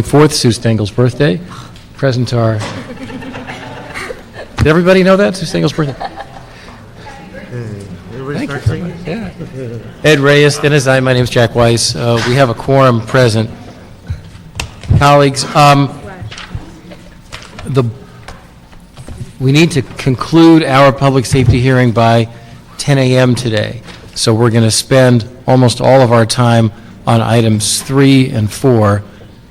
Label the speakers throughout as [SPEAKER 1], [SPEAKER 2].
[SPEAKER 1] 24th, Sue Stengel's birthday. Present our... Did everybody know that? Sue Stengel's birthday? Thank you very much. Yeah. Ed Reyes, Dennis I, my name is Jack Weiss. We have a quorum present. Colleagues, we need to conclude our public safety hearing by 10 a.m. today. So we're going to spend almost all of our time on items 3 and 4,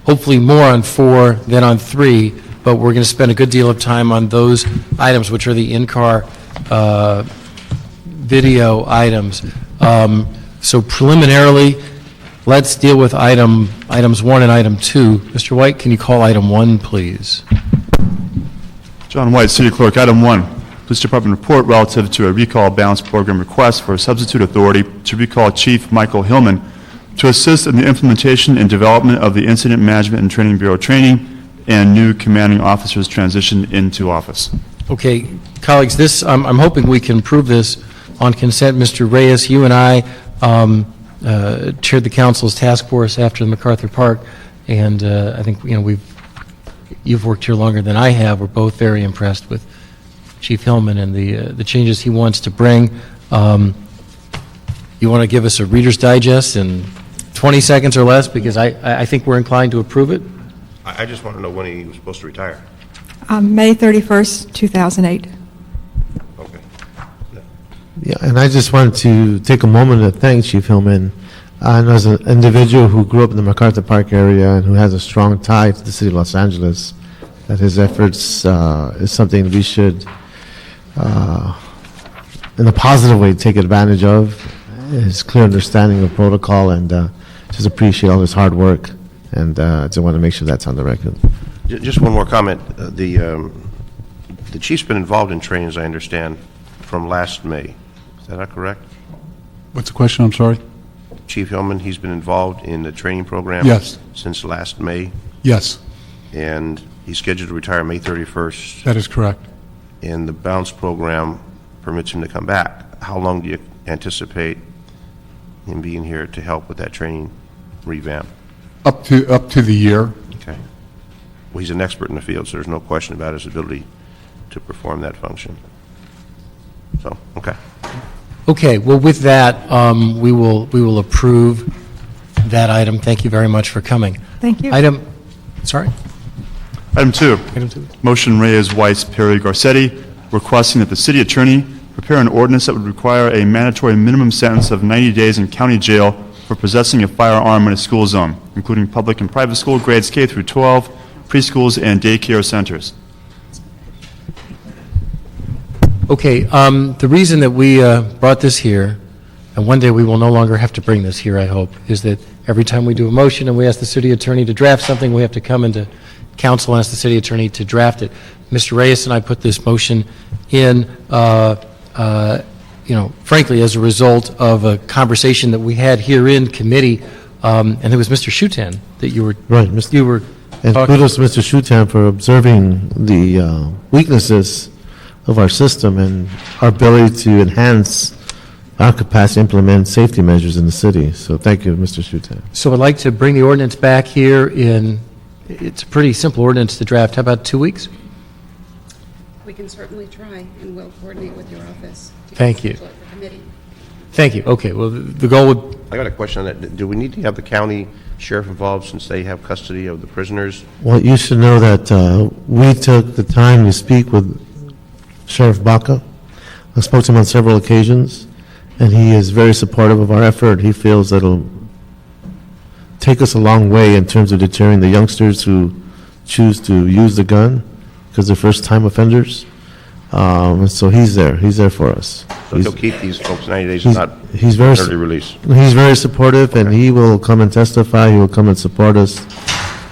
[SPEAKER 1] hopefully more on 4 than on 3, but we're going to spend a good deal of time on those items, which are the in-car video items. So preliminarily, let's deal with items 1 and item 2. Mr. White, can you call item 1, please?
[SPEAKER 2] John White, City Clerk. Item 1, Police Department report relative to a recall balance program request for a substitute authority to recall Chief Michael Hillman to assist in the implementation and development of the Incident Management and Training Bureau training and new commanding officers transition into office.
[SPEAKER 1] Okay, colleagues, this I'm hoping we can prove this on consent. Mr. Reyes, you and I chaired the council's task force after the MacArthur Park, and I think you've worked here longer than I have. We're both very impressed with Chief Hillman and the changes he wants to bring. You want to give us a Reader's Digest in 20 seconds or less, because I think we're inclined to approve it.
[SPEAKER 3] I just want to know when he was supposed to retire.
[SPEAKER 4] May 31st, 2008.
[SPEAKER 3] Okay.
[SPEAKER 5] Yeah, and I just wanted to take a moment to thank Chief Hillman. And as an individual who grew up in the MacArthur Park area and who has a strong tie to the city of Los Angeles, that his efforts is something we should, in a positive way, take advantage of. His clear understanding of protocol, and just appreciate all his hard work. And I just want to make sure that's on the record.
[SPEAKER 3] Just one more comment. The chief's been involved in training, as I understand, from last May. Is that not correct?
[SPEAKER 6] What's the question? I'm sorry.
[SPEAKER 3] Chief Hillman, he's been involved in the training program
[SPEAKER 6] Yes.
[SPEAKER 3] since last May,
[SPEAKER 6] Yes,
[SPEAKER 3] and he's scheduled to retire May 31st,
[SPEAKER 6] that is correct.
[SPEAKER 3] and the bounce program permits him to come back. How long do you anticipate him being here to help with that training revamp?
[SPEAKER 6] Up to the year.
[SPEAKER 3] Okay. Well, he's an expert in the field, so there's no question about his ability to perform that function. So, okay.
[SPEAKER 1] Okay, well, with that, we will approve that item. Thank you very much for coming.
[SPEAKER 4] Thank you.
[SPEAKER 1] Sorry?
[SPEAKER 2] Item 2,
[SPEAKER 1] Item 2.
[SPEAKER 2] motion Reyes, Weiss, Perry, Garcetti, requesting that the city attorney prepare an ordinance that would require a mandatory minimum sentence of 90 days in county jail for possessing a firearm in a school zone, including public and private school grades K through 12, preschools, and daycare centers.
[SPEAKER 1] Okay, the reason that we brought this here, and one day we will no longer have to bring this here, I hope, is that every time we do a motion and we ask the city attorney to draft something, we have to come into council and ask the city attorney to draft it. Mr. Reyes and I put this motion in, frankly, as a result of a conversation that we had here in committee, and it was Mr. Shutan that you were
[SPEAKER 5] Right,
[SPEAKER 1] you were
[SPEAKER 5] and
[SPEAKER 1] talking.
[SPEAKER 5] kudos to Mr. Shutan for observing the weaknesses of our system and our ability to enhance our capacity to implement safety measures in the city. So thank you, Mr. Shutan.
[SPEAKER 1] So I'd like to bring the ordinance back here in, it's a pretty simple ordinance to draft. How about 2 weeks?
[SPEAKER 7] We can certainly try, and we'll coordinate with your office. to
[SPEAKER 1] Thank you.
[SPEAKER 7] schedule it for committee.
[SPEAKER 1] Thank you. Okay, well, the goal would,
[SPEAKER 3] I got a question on that. Do we need to have the county sheriff involved since they have custody of the prisoners?
[SPEAKER 5] Well, you should know that we took the time to speak with Sheriff Baca. I spoke to him on several occasions, and he is very supportive of our effort. He feels that it'll take us a long way in terms of deterring the youngsters who choose to use the gun because they're first-time offenders. And so he's there. He's there for us.
[SPEAKER 3] So he'll keep these folks 90 days and not
[SPEAKER 5] He's very
[SPEAKER 3] early release.
[SPEAKER 5] He's very supportive, and he will come and testify. He will come and support us.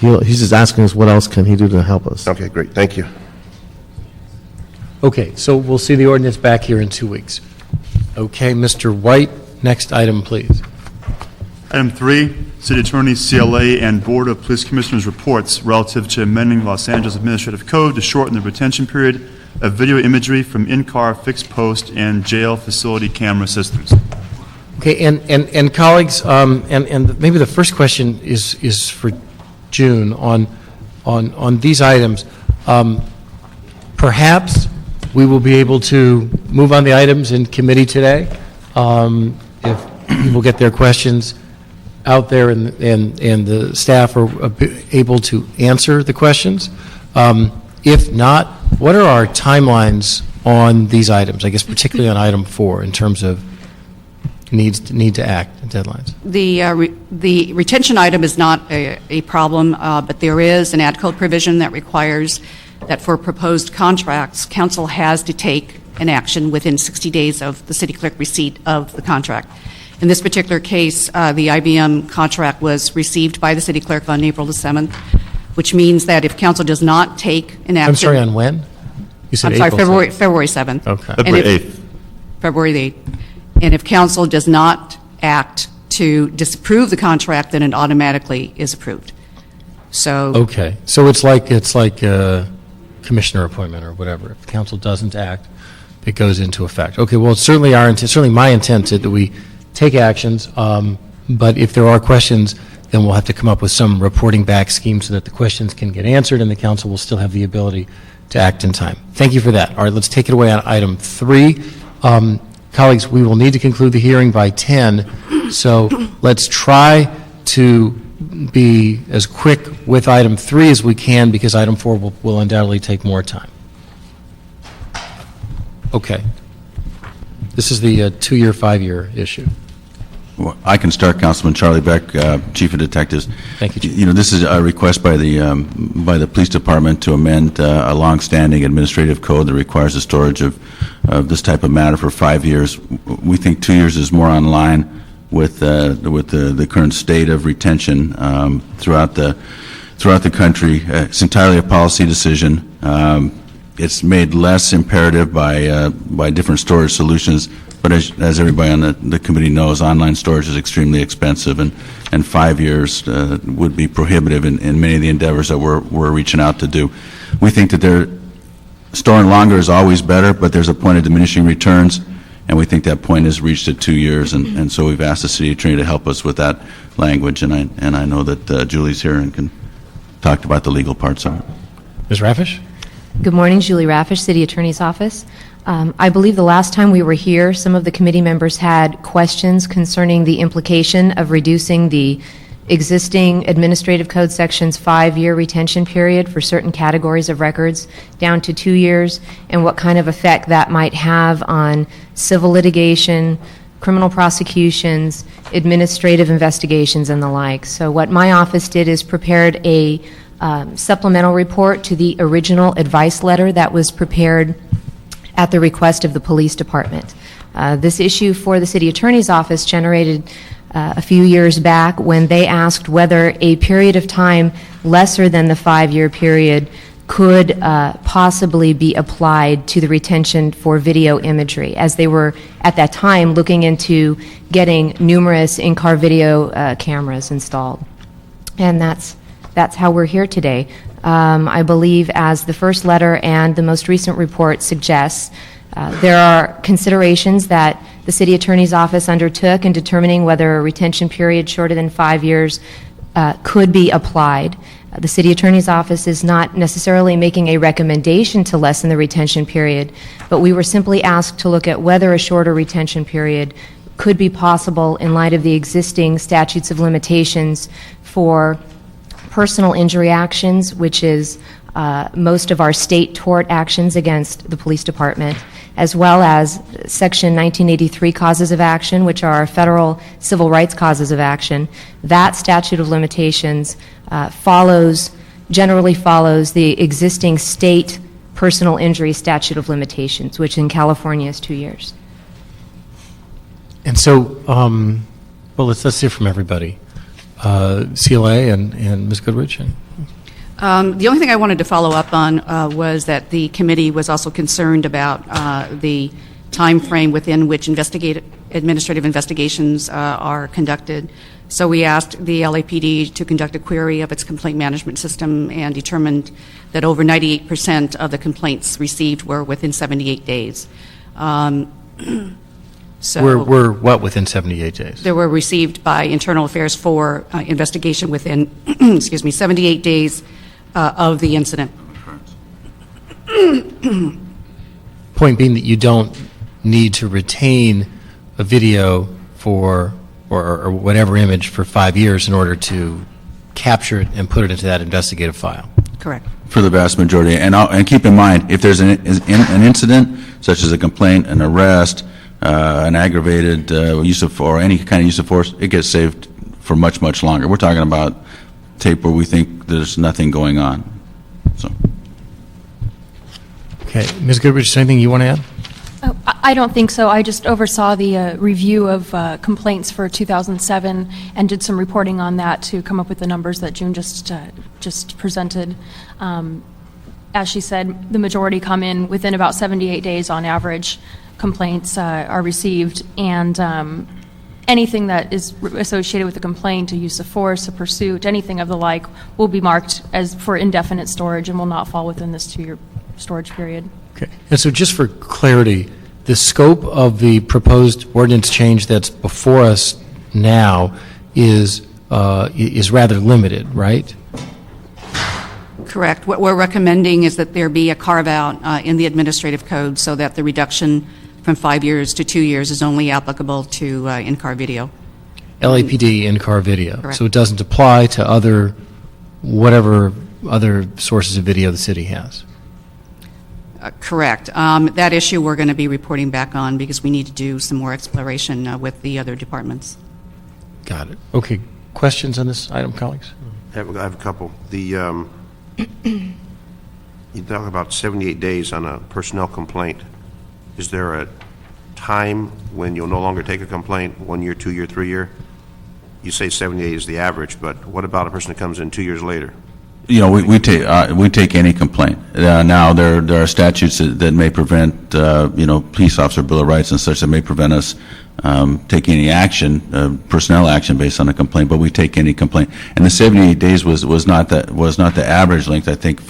[SPEAKER 5] He's just asking us what else can he do to help us.
[SPEAKER 3] Okay, great. Thank you.
[SPEAKER 1] okay, so we'll see the ordinance back here in 2 weeks. Okay, Mr. White, next item, please.
[SPEAKER 2] Item 3, City Attorney, CLA, and Board of Police Commissioners reports relative to amending Los Angeles Administrative Code to shorten the retention period of video imagery from in-car, fixed post, and jail facility camera systems.
[SPEAKER 1] Okay, and colleagues, and maybe the first question is for June on these items. Perhaps we will be able to move on the items in committee today, if people get their questions out there and the staff are able to answer the questions. If not, what are our timelines on these items, I guess particularly on item 4 in terms of need to act and deadlines?
[SPEAKER 7] The retention item is not a problem, but there is an ad code provision that requires that for proposed contracts, council has to take an action within 60 days of the city clerk receipt of the contract. In this particular case, the IBM contract was received by the city clerk on April the 7th, which means that if council does not take an action...
[SPEAKER 1] I'm sorry, on when? You said
[SPEAKER 7] I'm sorry,
[SPEAKER 1] April 7th.
[SPEAKER 7] February 7th.
[SPEAKER 1] Okay.
[SPEAKER 7] And
[SPEAKER 2] February
[SPEAKER 7] if-
[SPEAKER 2] 8th.
[SPEAKER 7] February the 8th. And if council does not act to disapprove the contract, then it automatically is approved. So...
[SPEAKER 1] Okay, so it's like a commissioner appointment or whatever. If the council doesn't act, it goes into effect. Okay, well, it's certainly our intent, certainly my intent that we take actions, but if there are questions, then we'll have to come up with some reporting back scheme so that the questions can get answered and the council will still have the ability to act in time. Thank you for that. All right, let's take it away on item 3. Colleagues, we will need to conclude the hearing by 10, so let's try to be as quick with item 3 as we can, because item 4 will undoubtedly take more time. Okay. This is the 2-year, 5-year issue.
[SPEAKER 8] Well, I can start, Councilman Charlie Beck, Chief of Detectives.
[SPEAKER 1] Thank you, Chief.
[SPEAKER 8] You know, this is a request by the police department to amend a long-standing administrative code that requires the storage of this type of matter for 5 years. We think 2 years is more on line with the current state of retention throughout the country. It's entirely a policy decision. It's made less imperative by different storage solutions. But as everybody on the committee knows, online storage is extremely expensive, and 5 years would be prohibitive in many of the endeavors that we're reaching out to do. We think that storing longer is always better, but there's a point of diminishing returns, and we think that point is reached at 2 years, and so we've asked the city attorney to help us with that language, and I know that Julie's here and can talk about the legal parts of it.
[SPEAKER 1] Ms. Rafish?
[SPEAKER 9] Good morning, Julie Rafish, City Attorney's Office. I believe the last time we were here, some of the committee members had questions concerning the implication of reducing the existing Administrative Code Section's 5-year retention period for certain categories of records down to 2 years, and what kind of effect that might have on civil litigation, criminal prosecutions, administrative investigations, and the like. So what my office did is prepared a supplemental report to the original advice letter that was prepared at the request of the police department. This issue for the city attorney's office generated a few years back when they asked whether a period of time lesser than the 5-year period could possibly be applied to the retention for video imagery, as they were at that time looking into getting numerous in-car video cameras installed. And that's how we're here today. I believe, as the first letter and the most recent report suggests, there are considerations that the city attorney's office undertook in determining whether a retention period shorter than 5 years could be applied. The city attorney's office is not necessarily making a recommendation to lessen the retention period, but we were simply asked to look at whether a shorter retention period could be possible in light of the existing statutes of limitations for personal injury actions, which is most of our state tort actions against the police department, as well as Section 1983 causes of action, which are our federal civil rights causes of action. That statute of limitations generally follows the existing state personal injury statute of limitations, which in California is 2 years.
[SPEAKER 1] And so, well, let's hear from everybody. CLA and Ms. Goodrich.
[SPEAKER 7] The only thing I wanted to follow up on was that the committee was also concerned about the time frame within which administrative investigations are conducted. So we asked the LAPD to conduct a query of its complaint management system and determined that over 98% of the complaints received were within 78 days. So
[SPEAKER 1] We're what, within 78 days?
[SPEAKER 7] they were received by Internal Affairs for investigation within, excuse me, 78 days of the incident.
[SPEAKER 1] Point being that you don't need to retain a video for, or whatever image for 5 years in order to capture it and put it into that investigative file.
[SPEAKER 7] Correct.
[SPEAKER 8] For the vast majority. And keep in mind, if there's an incident, such as a complaint, an arrest, an aggravated use of, or any kind of use of force, it gets saved for much, much longer. We're talking about tape where we think there's nothing going on. So.
[SPEAKER 1] Okay, Ms. Goodrich, is anything you want to add?
[SPEAKER 10] Oh, I don't think so. I just oversaw the review of complaints for 2007 and did some reporting on that to come up with the numbers that June just presented. As she said, the majority come in within about 78 days on average. Complaints are received, and anything that is associated with a complaint, a use of force, a pursuit, anything of the like, will be marked as for indefinite storage and will not fall within this 2-year storage period.
[SPEAKER 1] Okay, and so just for clarity, the scope of the proposed ordinance change that's before us now is rather limited, right?
[SPEAKER 7] Correct. What we're recommending is that there be a carve-out in the administrative code so that the reduction from 5 years to 2 years is only applicable to in-car video.
[SPEAKER 1] LAPD in-car video.
[SPEAKER 7] Correct.
[SPEAKER 1] So it doesn't apply to whatever other sources of video the city has.
[SPEAKER 7] Correct. That issue we're going to be reporting back on because we need to do some more exploration with the other departments.
[SPEAKER 1] Got it. Okay, questions on this item, colleagues?
[SPEAKER 3] I have a couple. You talk about 78 days on a personnel complaint. Is there a time when you'll no longer take a complaint, 1 year, 2 year, 3 year? You say 78 is the average, but what about a person that comes in 2 years later?
[SPEAKER 8] You know, we take any complaint. Now, there are statutes that may prevent, police officer bill of rights and such that may prevent us taking any action, personnel action based on a complaint. But we take any complaint. And the 78 days was not the average length. I think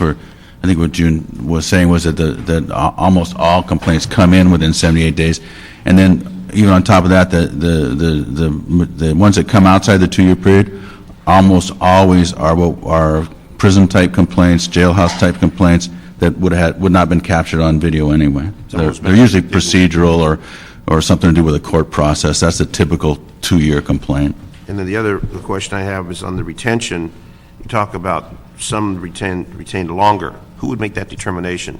[SPEAKER 8] what June was saying was that almost all complaints come in within 78 days, and then even on top of that, the ones that come outside the 2 year period almost always are prison-type complaints, jailhouse-type complaints that would not have been captured on video anyway. They're usually procedural or something to do with a court process. That's a typical 2 year complaint.
[SPEAKER 3] And then the other question I have is on the retention. You talk about some retained longer. Who would make that determination?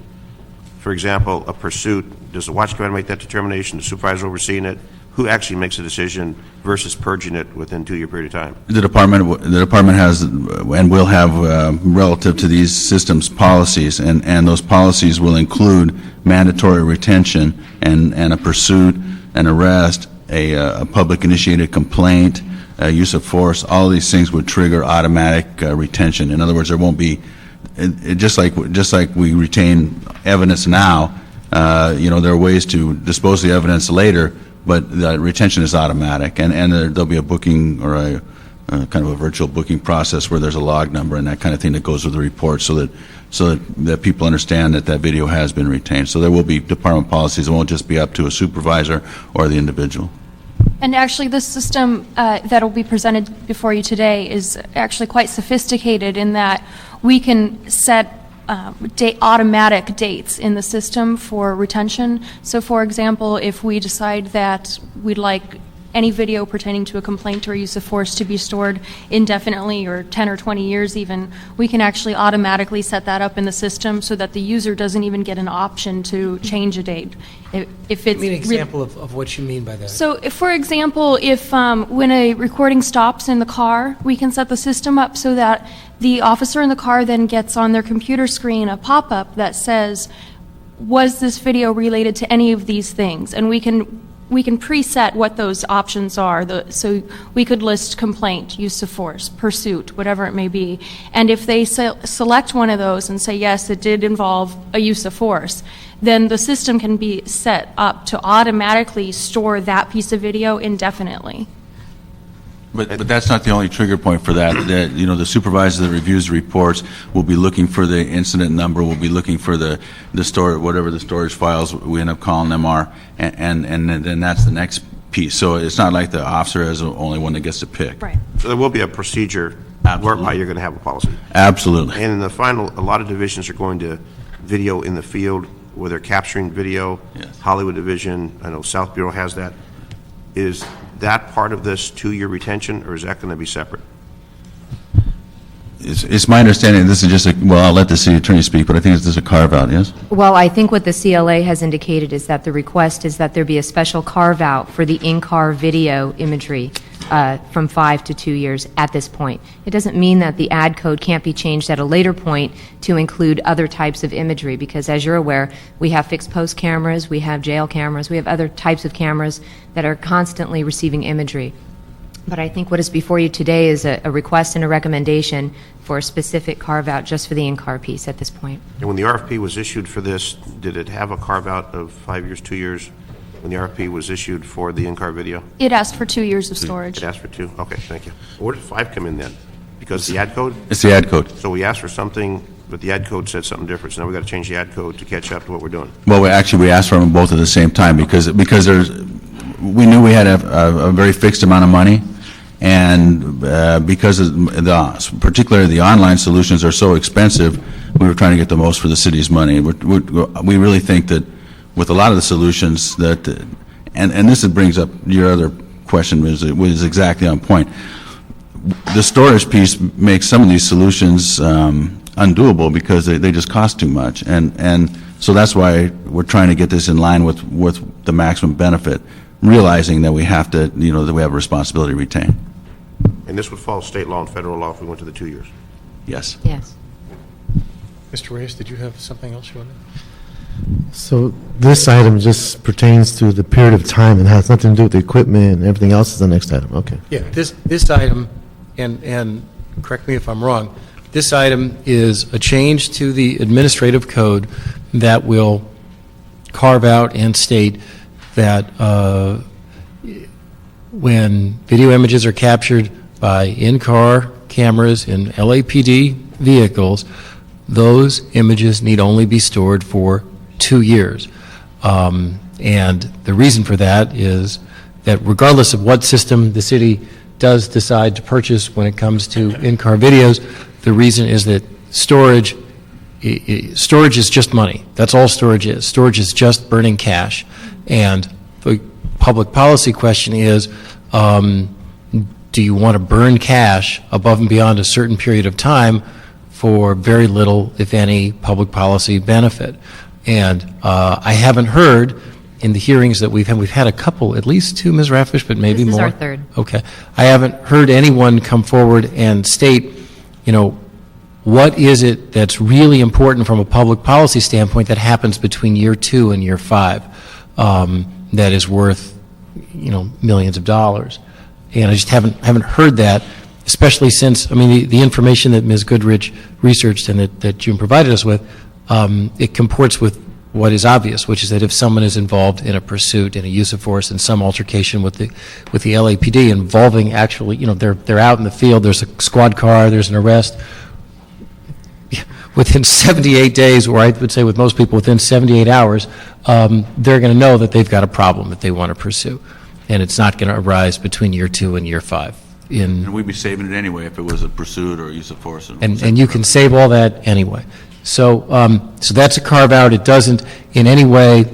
[SPEAKER 3] For example, a pursuit, does the watch commander make that determination, the supervisor overseeing it? Who actually makes a decision versus purging it within 2 year period of time?
[SPEAKER 8] The department has and will have relative to these systems policies, and those policies will include mandatory retention and a pursuit, an arrest, a public initiated complaint, use of force. All of these things would trigger automatic retention. In other words, there won't be just like we retain evidence now. There are ways to dispose of the evidence later. But the retention is automatic, and there'll be a booking or a kind of a virtual booking process where there's a log number and that kind of thing that goes with the report, so that people understand that video has been retained. So there will be department policies. It won't just be up to a supervisor or the individual.
[SPEAKER 10] And actually, this system that will be presented before you today is actually quite sophisticated in that we can set automatic dates in the system for retention. So, for example, if we decide that we'd like any video pertaining to a complaint or use of force to be stored indefinitely or 10 or 20 years even, we can actually automatically set that up in the system so that the user doesn't even get an option to change a date. If it's
[SPEAKER 1] Give me an example of what you mean by that.
[SPEAKER 10] So, for example, if when a recording stops in the car, we can set the system up so that the officer in the car then gets on their computer screen a pop-up that says, was this video related to any of these things? And we can preset what those options are. So we could list complaint, use of force, pursuit, whatever it may be. And if they select one of those and say, yes, it did involve a use of force, then the system can be set up to automatically store that piece of video indefinitely.
[SPEAKER 8] But that's not the only trigger point for that. The supervisor that reviews the reports will be looking for the incident number, will be looking for the store, whatever the storage files we end up calling them are, and then that's the next piece. So it's not like the officer is the only one that gets to pick.
[SPEAKER 10] Right.
[SPEAKER 3] So there will be a procedure whereby you're going to have a policy.
[SPEAKER 8] Absolutely.
[SPEAKER 3] And in the final, a lot of divisions are going to video in the field where they're capturing video.
[SPEAKER 8] Yes.
[SPEAKER 3] Hollywood Division, I know South Bureau has that. Is that part of this 2-year retention, or is that going to be separate?
[SPEAKER 8] It's my understanding this is just I'll let the city attorney speak, but I think it's just a carve-out, yes?
[SPEAKER 9] Well, I think what the CLA has indicated is that the request is that there be a special carve-out for the in-car video imagery from 5 to 2 years at this point. It doesn't mean that the ad code can't be changed at a later point to include other types of imagery, because as you're aware, we have fixed post cameras, we have jail cameras, we have other types of cameras that are constantly receiving imagery. But I think what is before you today is a request and a recommendation for a specific carve-out just for the in-car piece at this point.
[SPEAKER 3] And when the RFP was issued for this, did it have a carve-out of 5 years, 2 years, when the RFP was issued for the in-car video?
[SPEAKER 10] It asked for 2 years of storage.
[SPEAKER 3] It asked for 2? Okay, thank you. Where did 5 come in then? Because the ad code?
[SPEAKER 8] It's the ad code.
[SPEAKER 3] So we asked for something, but the ad code said something different, so now we've got to change the ad code to catch up to what we're doing.
[SPEAKER 8] Well, we asked for them both at the same time because we knew we had a very fixed amount of money, and because of particularly the online solutions are so expensive, we were trying to get the most for the city's money. We really think that with a lot of the solutions that, and this brings up your other question, was exactly on point. The storage piece makes some of these solutions undoable because they just cost too much, and so that's why we're trying to get this in line with the maximum benefit, realizing that we have to, that we have a responsibility to retain.
[SPEAKER 3] And this would follow state law and federal law if we went to the 2 years?
[SPEAKER 8] Yes.
[SPEAKER 9] Yes.
[SPEAKER 1] Mr. Reyes, did you have something else you wanted?
[SPEAKER 5] So this item just pertains to the period of time and has nothing to do with the equipment, and everything else is the next item. Okay.
[SPEAKER 1] Yeah, this item, and correct me if I'm wrong, this item is a change to the administrative code that will carve out and state that when video images are captured by in-car cameras in LAPD vehicles, those images need only be stored for 2 years. And the reason for that is that regardless of what system the city does decide to purchase when it comes to in-car videos, the reason is that storage is just money. That's all storage is. Storage is just burning cash. And the public policy question is, do you want to burn cash above and beyond a certain period of time for very little, if any, public policy benefit? And I haven't heard in the hearings that we've had a couple, at least 2, Ms. Raffish, but maybe more.
[SPEAKER 9] This is our third.
[SPEAKER 1] Okay. I haven't heard anyone come forward and state, what is it that's really important from a public policy standpoint that happens between year 2 and year 5 that is worth, millions of dollars. And I just haven't heard that, especially since, the information that Ms. Goodrich researched and that June provided us with, it comports with what is obvious, which is that if someone is involved in a pursuit, in a use of force, in some altercation with the LAPD involving actually, they're out in the field, there's a squad car, there's an arrest, within 78 days, or I would say with most people within 78 hours, they're going to know that they've got a problem that they want to pursue. And it's not going to arise between year 2 and year 5.
[SPEAKER 8] And we'd be saving it anyway if it was a pursuit or a use of force.
[SPEAKER 1] And you can save all that anyway. So that's a carve-out. It doesn't in any way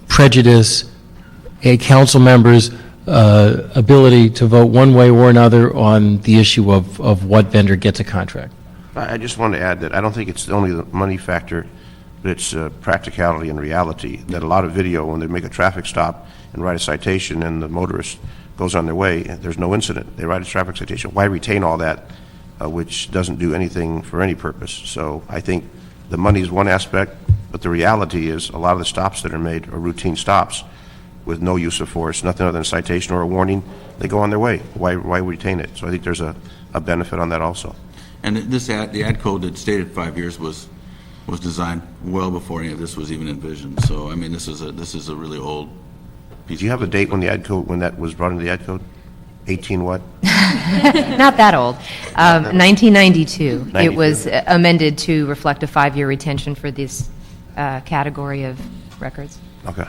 [SPEAKER 1] prejudice a council member's ability to vote one way or another on the issue of what vendor gets a contract.
[SPEAKER 3] I just want to add that I don't think it's only the money factor, but it's practicality and reality, that a lot of video, when they make a traffic stop and write a citation and the motorist goes on their way, there's no incident. They write a traffic citation. Why retain all that, which doesn't do anything for any purpose? So I think the money is one aspect, but the reality is a lot of the stops that are made are routine stops with no use of force, nothing other than a citation or a warning. They go on their way. Why retain it? So I think there's a benefit on that also.
[SPEAKER 8] And the ad code that stated 5 years was designed well before any of this was even envisioned. So this is a really old piece.
[SPEAKER 3] Do you have a date when the ad code, when that was brought into the ad code? 18 what?
[SPEAKER 9] Not that old. 1992.
[SPEAKER 3] 92.
[SPEAKER 9] It was amended to reflect a 5-year retention for this category of records.
[SPEAKER 3] Okay.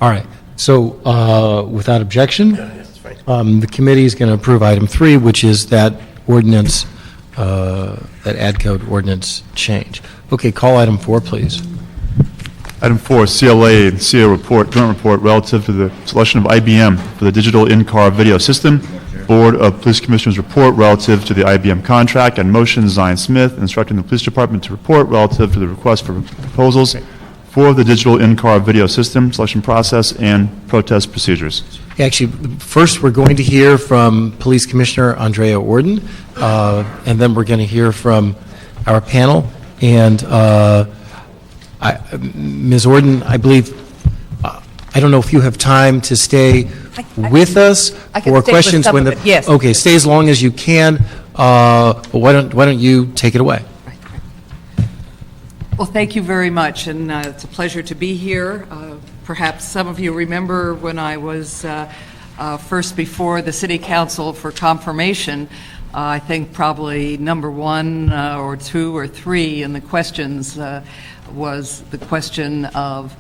[SPEAKER 1] All right. So without objection, the committee is going to approve item 3, which is that ordinance, that ad code ordinance change. Okay, call item 4, please.
[SPEAKER 2] Item 4, CLA and CO report, joint report relative to the selection of IBM for the digital in-car video system. Board of Police Commissioners report relative to the IBM contract, and motion Zion Smith instructing the Police Department to report relative to the request for proposals for the digital in-car video system, selection process, and protest procedures.
[SPEAKER 1] Actually, first, we're going to hear from Police Commissioner Andrea Orden, and then we're going to hear from our panel. And Ms. Orden, I believe, I don't know if you have time to stay with us
[SPEAKER 11] I can
[SPEAKER 1] for
[SPEAKER 11] stay with
[SPEAKER 1] questions
[SPEAKER 11] some
[SPEAKER 1] when
[SPEAKER 11] of
[SPEAKER 1] the...
[SPEAKER 11] it, yes.
[SPEAKER 1] Okay, stay as long as you can, but why don't you take it away?
[SPEAKER 11] Well, thank you very much, and it's a pleasure to be here. Perhaps some of you remember when I was first before the City Council for confirmation. I think probably number 1 or 2 or 3 in the questions was the question of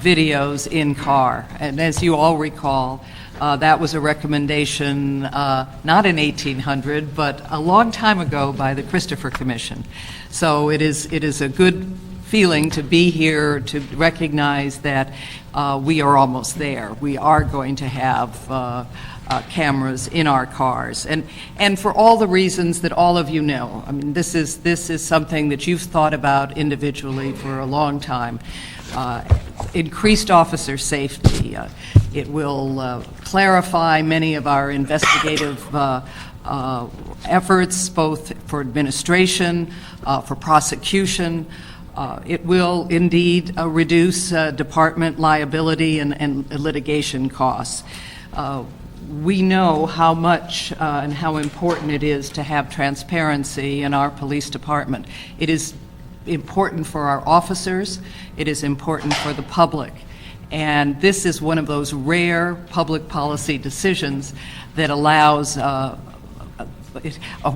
[SPEAKER 11] videos in car. And as you all recall, that was a recommendation not in 1800, but a long time ago by the Christopher Commission. So it is a good feeling to be here to recognize that we are almost there. We are going to have cameras in our cars, and for all the reasons that all of you know. I mean, this is something that you've thought about individually for a long time. Increased officer safety. It will clarify many of our investigative efforts, both for administration, for prosecution. It will indeed reduce department liability and litigation costs. We know how much and how important it is to have transparency in our police department. It is important for our officers. It is important for the public. And this is one of those rare public policy decisions that allows a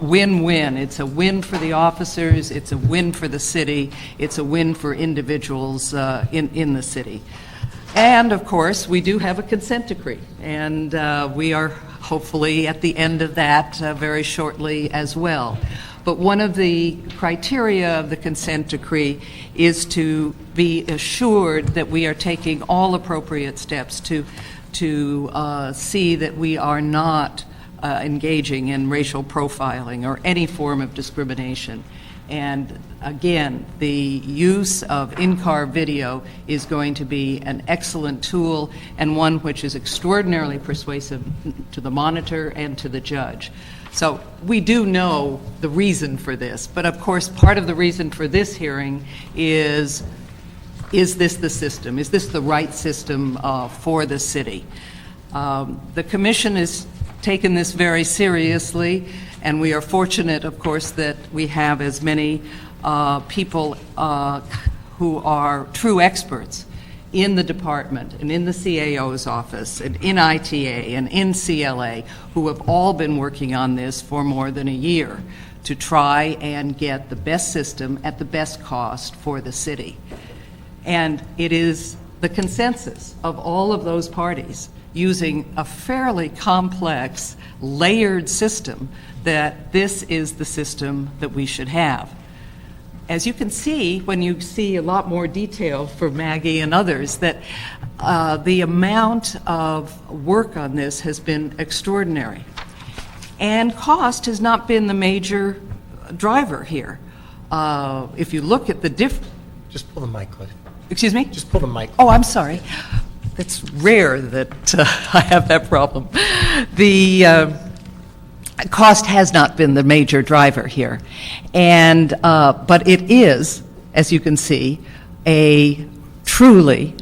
[SPEAKER 11] win-win. It's a win for the officers, it's a win for the city, it's a win for individuals in the city. And, of course, we do have a consent decree, and we are hopefully at the end of that very shortly as well. But one of the criteria of the consent decree is to be assured that we are taking all appropriate steps to see that we are not engaging in racial profiling or any form of discrimination. And again, the use of in-car video is going to be an excellent tool and one which is extraordinarily persuasive to the monitor and to the judge. So we do know the reason for this, but of course part of the reason for this hearing is this the system? Is this the right system for the city? The Commission has taken this very seriously, and we are fortunate, of course, that we have as many people who are true experts in the department and in the CAO's office and in ITA and in CLA who have all been working on this for more than a year to try and get the best system at the best cost for the city. And it is the consensus of all of those parties using a fairly complex, layered system that this is the system that we should have. As you can see, when you see a lot more detail from Maggie and others, that the amount of work on this has been extraordinary. And cost has not been the major driver here. If you look at the
[SPEAKER 1] Just pull the mic, Cliff.
[SPEAKER 11] Excuse me?
[SPEAKER 1] Just pull the mic.
[SPEAKER 11] Oh, I'm sorry. It's rare that I have that problem. The cost has not been the major driver here, and but it is, as you can see, a truly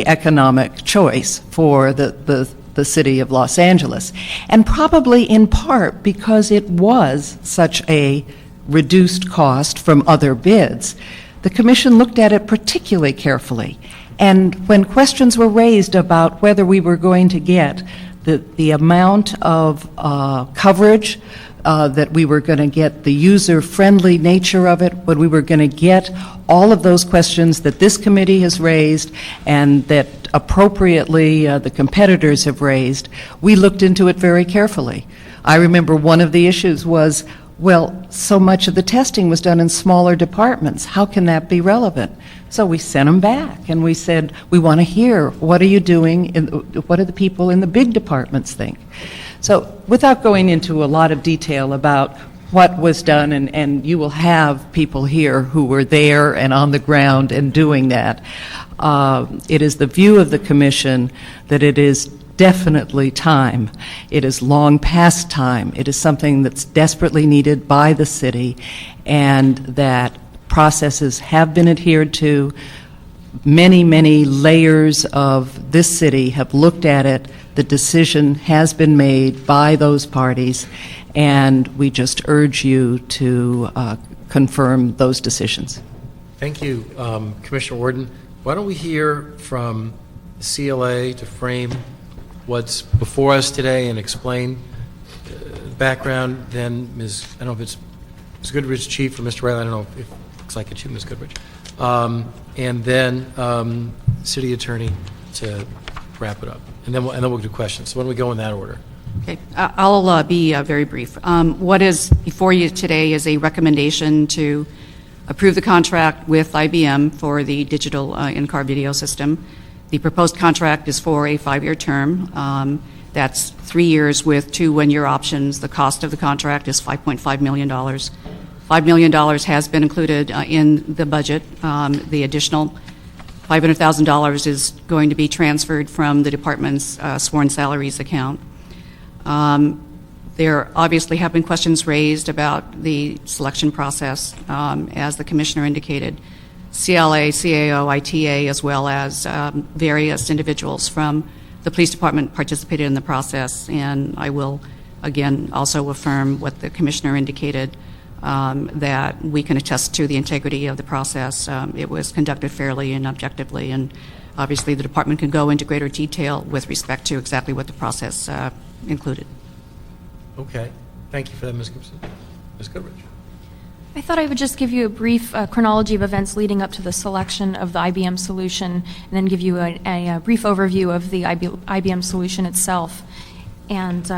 [SPEAKER 11] economic choice for the city of Los Angeles, and probably in part because it was such a reduced cost from other bids. The Commission looked at it particularly carefully. And when questions were raised about whether we were going to get the amount of coverage, that we were going to get the user-friendly nature of it, but we were going to get all of those questions that this committee has raised and that appropriately the competitors have raised. We looked into it very carefully. I remember one of the issues was, well, so much of the testing was done in smaller departments. How can that be relevant? So we sent them back, and we said, we want to hear, what are you doing, what do the people in the big departments think? So without going into a lot of detail about what was done, and you will have people here who were there and on the ground and doing that, it is the view of the Commission that it is definitely time. It is long past time. It is something that's desperately needed by the city, and that processes have been adhered to. Many, many layers of this city have looked at it. The decision has been made by those parties, and we just urge you to confirm those decisions.
[SPEAKER 1] Thank you, Commissioner Warden. Why don't we hear from the CLA to frame what's before us today and explain the background, then Ms., I don't know if it's Ms. Goodrich, Chief, or Mr. Riley, I don't know if it looks like it's you, Ms. Goodrich, and then City Attorney to wrap it up. And then we'll do questions. So when we go in that order.
[SPEAKER 7] Okay, I'll be very brief. What is before you today is a recommendation to approve the contract with IBM for the digital in-car video system. The proposed contract is for a 5-year term. That's 3 years with 2 one-year options. The cost of the contract is $5.5 million. $5 million has been included in the budget. The additional $500,000 is going to be transferred from the department's sworn salaries account. There obviously have been questions raised about the selection process, as the Commissioner indicated. CLA, CAO, ITA, as well as various individuals from the Police Department participated in the process, and I will again also affirm what the Commissioner indicated, that we can attest to the integrity of the process. It was conducted fairly and objectively, and obviously the Department can go into greater detail with respect to exactly what the process included.
[SPEAKER 1] Okay. Thank you for that, Ms. Gibson. Ms. Goodrich.
[SPEAKER 10] I thought I would just give you a brief chronology of events leading up to the selection of the IBM solution, and then give you a brief overview of the IBM solution itself. And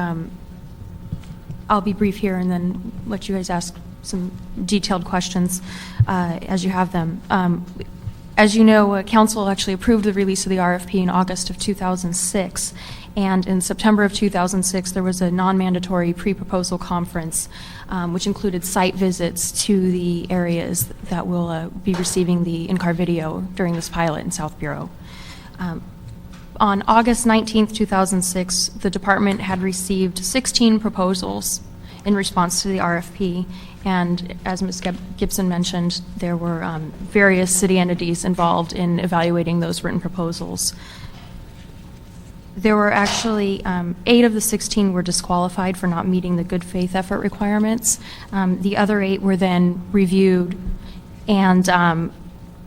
[SPEAKER 10] I'll be brief here and then let you guys ask some detailed questions as you have them. As you know, Council actually approved the release of the RFP in August of 2006. And in September of 2006, there was a non-mandatory pre-proposal conference, which included site visits to the areas that will be receiving the in-car video during this pilot in South Bureau. On August 19th, 2006, the department had received 16 proposals in response to the RFP, and as Ms. Gibson mentioned, there were various city entities involved in evaluating those written proposals. There were actually 8 of the 16 were disqualified for not meeting the good faith effort requirements. The other 8 were then reviewed, and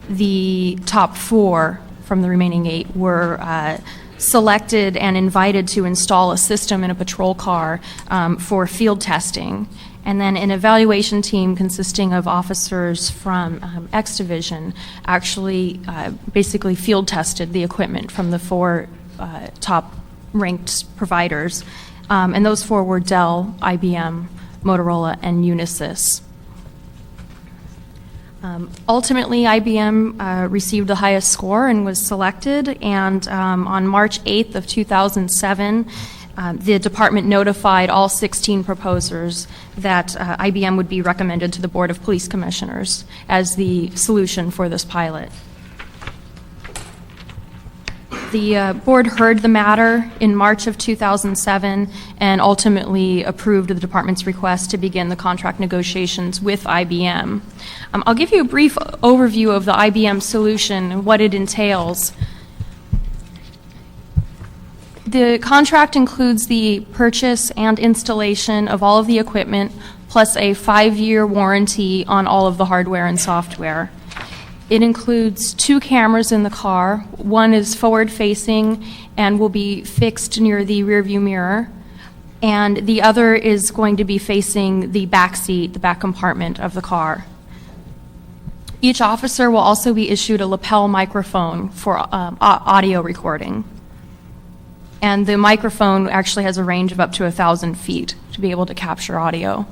[SPEAKER 10] the top 4 from the remaining 8 were selected and invited to install a system in a patrol car for field testing. And then an evaluation team consisting of officers from X Division actually basically field tested the equipment from the 4 top ranked providers, and those 4 were Dell, IBM, Motorola, and Unisys. Ultimately, IBM received the highest score and was selected, and on March 8th of 2007, the department notified all 16 proposers that IBM would be recommended to the Board of Police Commissioners as the solution for this pilot. The board heard the matter in March of 2007 and ultimately approved the department's request to begin the contract negotiations with IBM. I'll give you a brief overview of the IBM solution and what it entails. The contract includes the purchase and installation of all of the equipment, plus a 5-year warranty on all of the hardware and software. It includes 2 cameras in the car. One is forward-facing and will be fixed near the rearview mirror, and the other is going to be facing the back seat, the back compartment of the car. Each officer will also be issued a lapel microphone for audio recording. And the microphone actually has a range of up to 1,000 feet to be able to capture audio.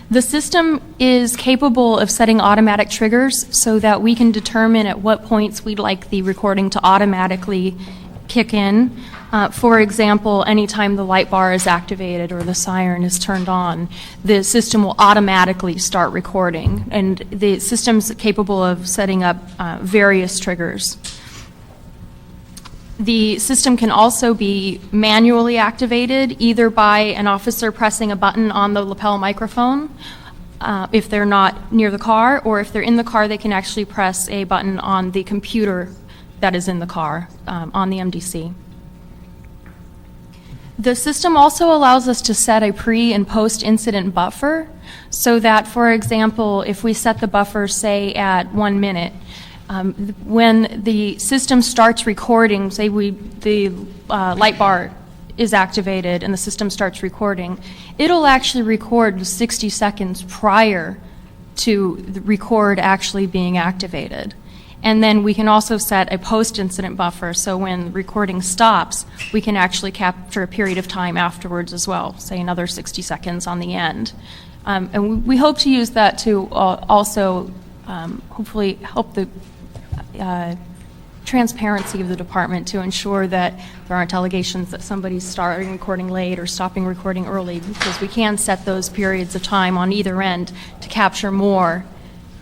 [SPEAKER 10] The system is capable of setting automatic triggers so that we can determine at what points we'd like the recording to automatically kick in. For example, anytime the light bar is activated or the siren is turned on, the system will automatically start recording. And the system's capable of setting up various triggers. The system can also be manually activated, either by an officer pressing a button on the lapel microphone, if they're not near the car, or if they're in the car, they can actually press a button on the computer that is in the car, on the MDC. The system also allows us to set a pre- and post-incident buffer, so that, for example, if we set the buffer, say, at 1 minute, when the system starts recording, say the light bar is activated and the system starts recording, it'll actually record 60 seconds prior to the record actually being activated. And then we can also set a post-incident buffer, so when recording stops, we can actually capture a period of time afterwards as well, say another 60 seconds on the end. And we hope to use that to also hopefully help the transparency of the department, to ensure that there aren't allegations that somebody's starting recording late or stopping recording early, because we can set those periods of time on either end to capture more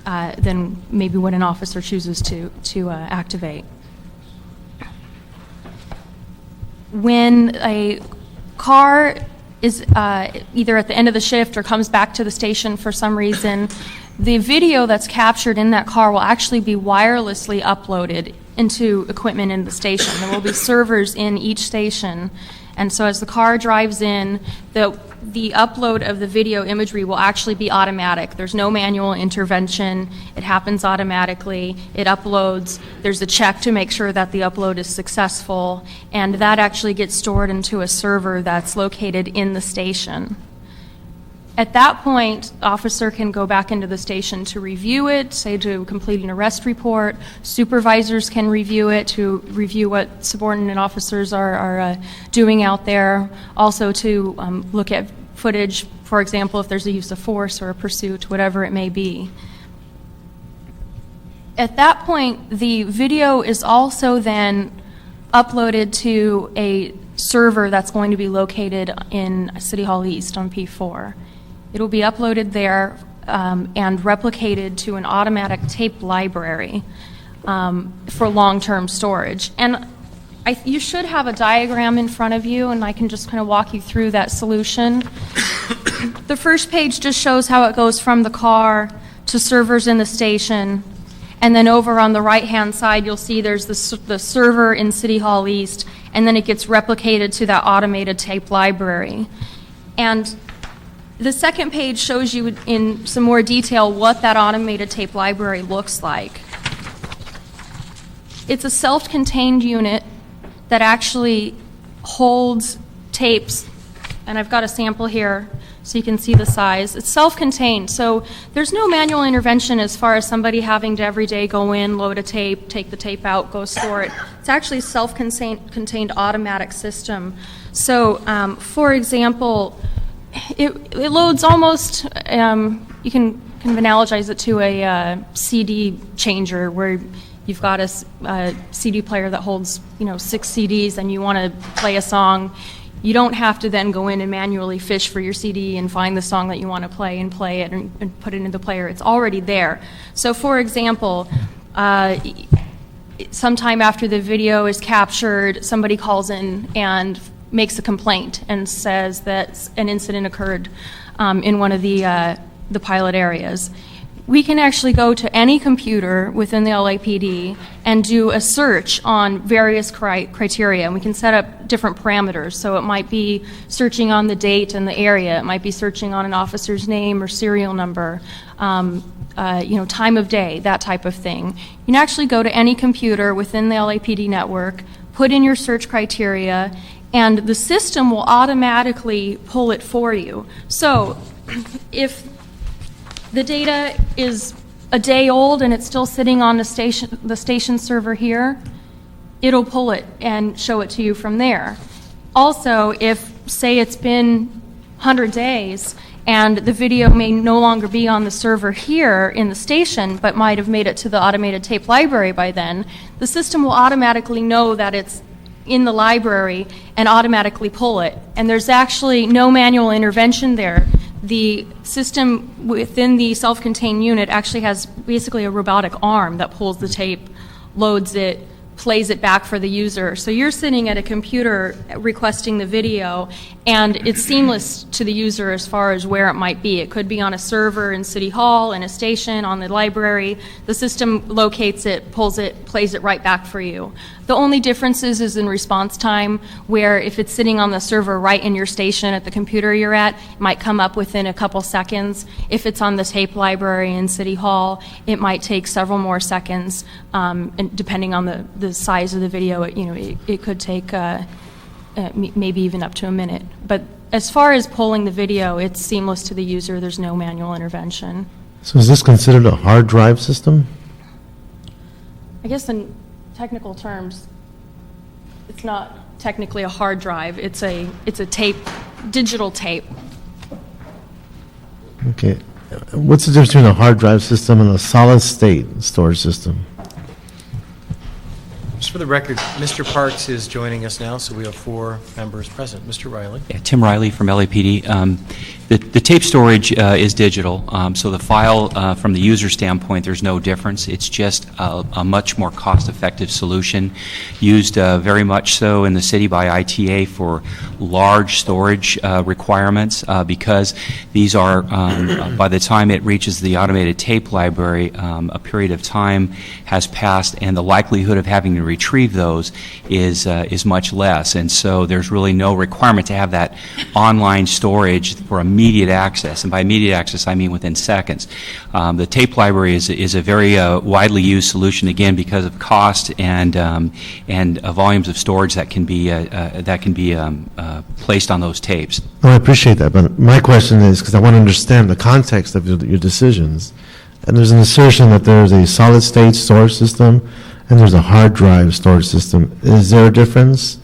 [SPEAKER 10] than maybe what an officer chooses to activate. When a car is either at the end of the shift or comes back to the station for some reason, the video that's captured in that car will actually be wirelessly uploaded into equipment in the station. There will be servers in each station, and so as the car drives in, the upload of the video imagery will actually be automatic. There's no manual intervention. It happens automatically. It uploads. There's a check to make sure that the upload is successful, and that actually gets stored into a server that's located in the station. At that point, the officer can go back into the station to review it, say to complete an arrest report. Supervisors can review it to review what subordinate officers are doing out there. Also to look at footage, for example, if there's a use of force or a pursuit, whatever it may be. At that point, the video is also then uploaded to a server that's going to be located in City Hall East on P4. It'll be uploaded there and replicated to an automatic tape library for long-term storage. And you should have a diagram in front of you, and I can just kind of walk you through that solution. The first page just shows how it goes from the car to servers in the station. And then over on the right-hand side, you'll see there's the server in City Hall East, and then it gets replicated to that automated tape library. And the second page shows you in some more detail what that automated tape library looks like. It's a self-contained unit that actually holds tapes, and I've got a sample here so you can see the size. It's self-contained, so there's no manual intervention as far as somebody having to every day go in, load a tape, take the tape out, go store it. It's actually a self-contained automatic system. So, for example, it loads almost, you can kind of analogize it to a CD changer, where you've got a CD player that holds 6 CDs and you want to play a song. You don't have to then go in and manually fish for your CD and find the song that you want to play it and put it into the player. It's already there. So for example, sometime after the video is captured, somebody calls in and makes a complaint and says that an incident occurred in one of the pilot areas. We can actually go to any computer within the LAPD and do a search on various criteria, and we can set up different parameters. So it might be searching on the date and the area. It might be searching on an officer's name or serial number. time of day, that type of thing. You can actually go to any computer within the LAPD network, put in your search criteria, and the system will automatically pull it for you. So if the data is a day old and it's still sitting on the station server here, it'll pull it and show it to you from there. Also, if, say, it's been 100 days and the video may no longer be on the server here in the station, but might have made it to the automated tape library by then, the system will automatically know that it's in the library and automatically pull it. And there's actually no manual intervention there. The system within the self-contained unit actually has basically a robotic arm that pulls the tape, loads it, plays it back for the user. So you're sitting at a computer requesting the video, and it's seamless to the user as far as where it might be. It could be on a server in City Hall, in a station, on the library. The system locates it, pulls it, plays it right back for you. The only difference is in response time, where if it's sitting on the server right in your station at the computer you're at, it might come up within a couple seconds. If it's on the tape library in City Hall, it might take several more seconds, and depending on the size of the video, it could take maybe even up to a minute. But as far as pulling the video, it's seamless to the user. There's no manual intervention.
[SPEAKER 5] So is this considered a hard drive system?
[SPEAKER 10] I guess in technical terms, it's not technically a hard drive. It's a tape, digital tape.
[SPEAKER 5] Okay. What's the difference between a hard drive system and a solid state storage system?
[SPEAKER 1] Just for the record, Mr. Parks is joining us now, so we have 4 members present. Mr. Riley?
[SPEAKER 12] Yeah, Tim Riley from LAPD. The tape storage is digital, so the file from the user standpoint, there's no difference. It's just a much more cost-effective solution, used very much so in the city by ITA for large storage requirements, because these are, by the time it reaches the automated tape library, a period of time has passed, and the likelihood of having to retrieve those is much less. And so there's really no requirement to have that online storage for immediate access. And by immediate access, I mean within seconds. The tape library is a very widely used solution, again, because of cost and volumes of storage that can be placed on those tapes.
[SPEAKER 5] Oh, I appreciate that, but my question is, because I want to understand the context of your decisions, and there's an assertion that there's a solid-state storage system and there's a hard drive storage system. Is there a difference?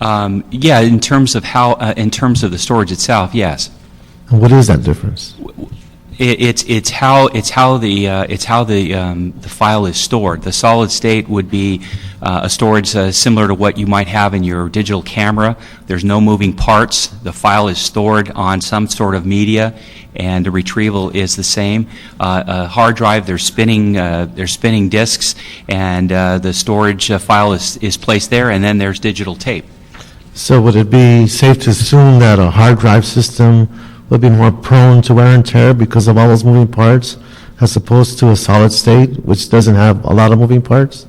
[SPEAKER 12] Yeah, in terms of the storage itself, yes.
[SPEAKER 5] And what is that difference?
[SPEAKER 12] It's how the file is stored. The solid state would be a storage similar to what you might have in your digital camera. There's no moving parts. The file is stored on some sort of media, and the retrieval is the same. A hard drive, they're spinning disks, and the storage file is placed there, and then there's digital tape.
[SPEAKER 5] So would it be safe to assume that a hard drive system would be more prone to wear and tear because of all those moving parts, as opposed to a solid state, which doesn't have a lot of moving parts?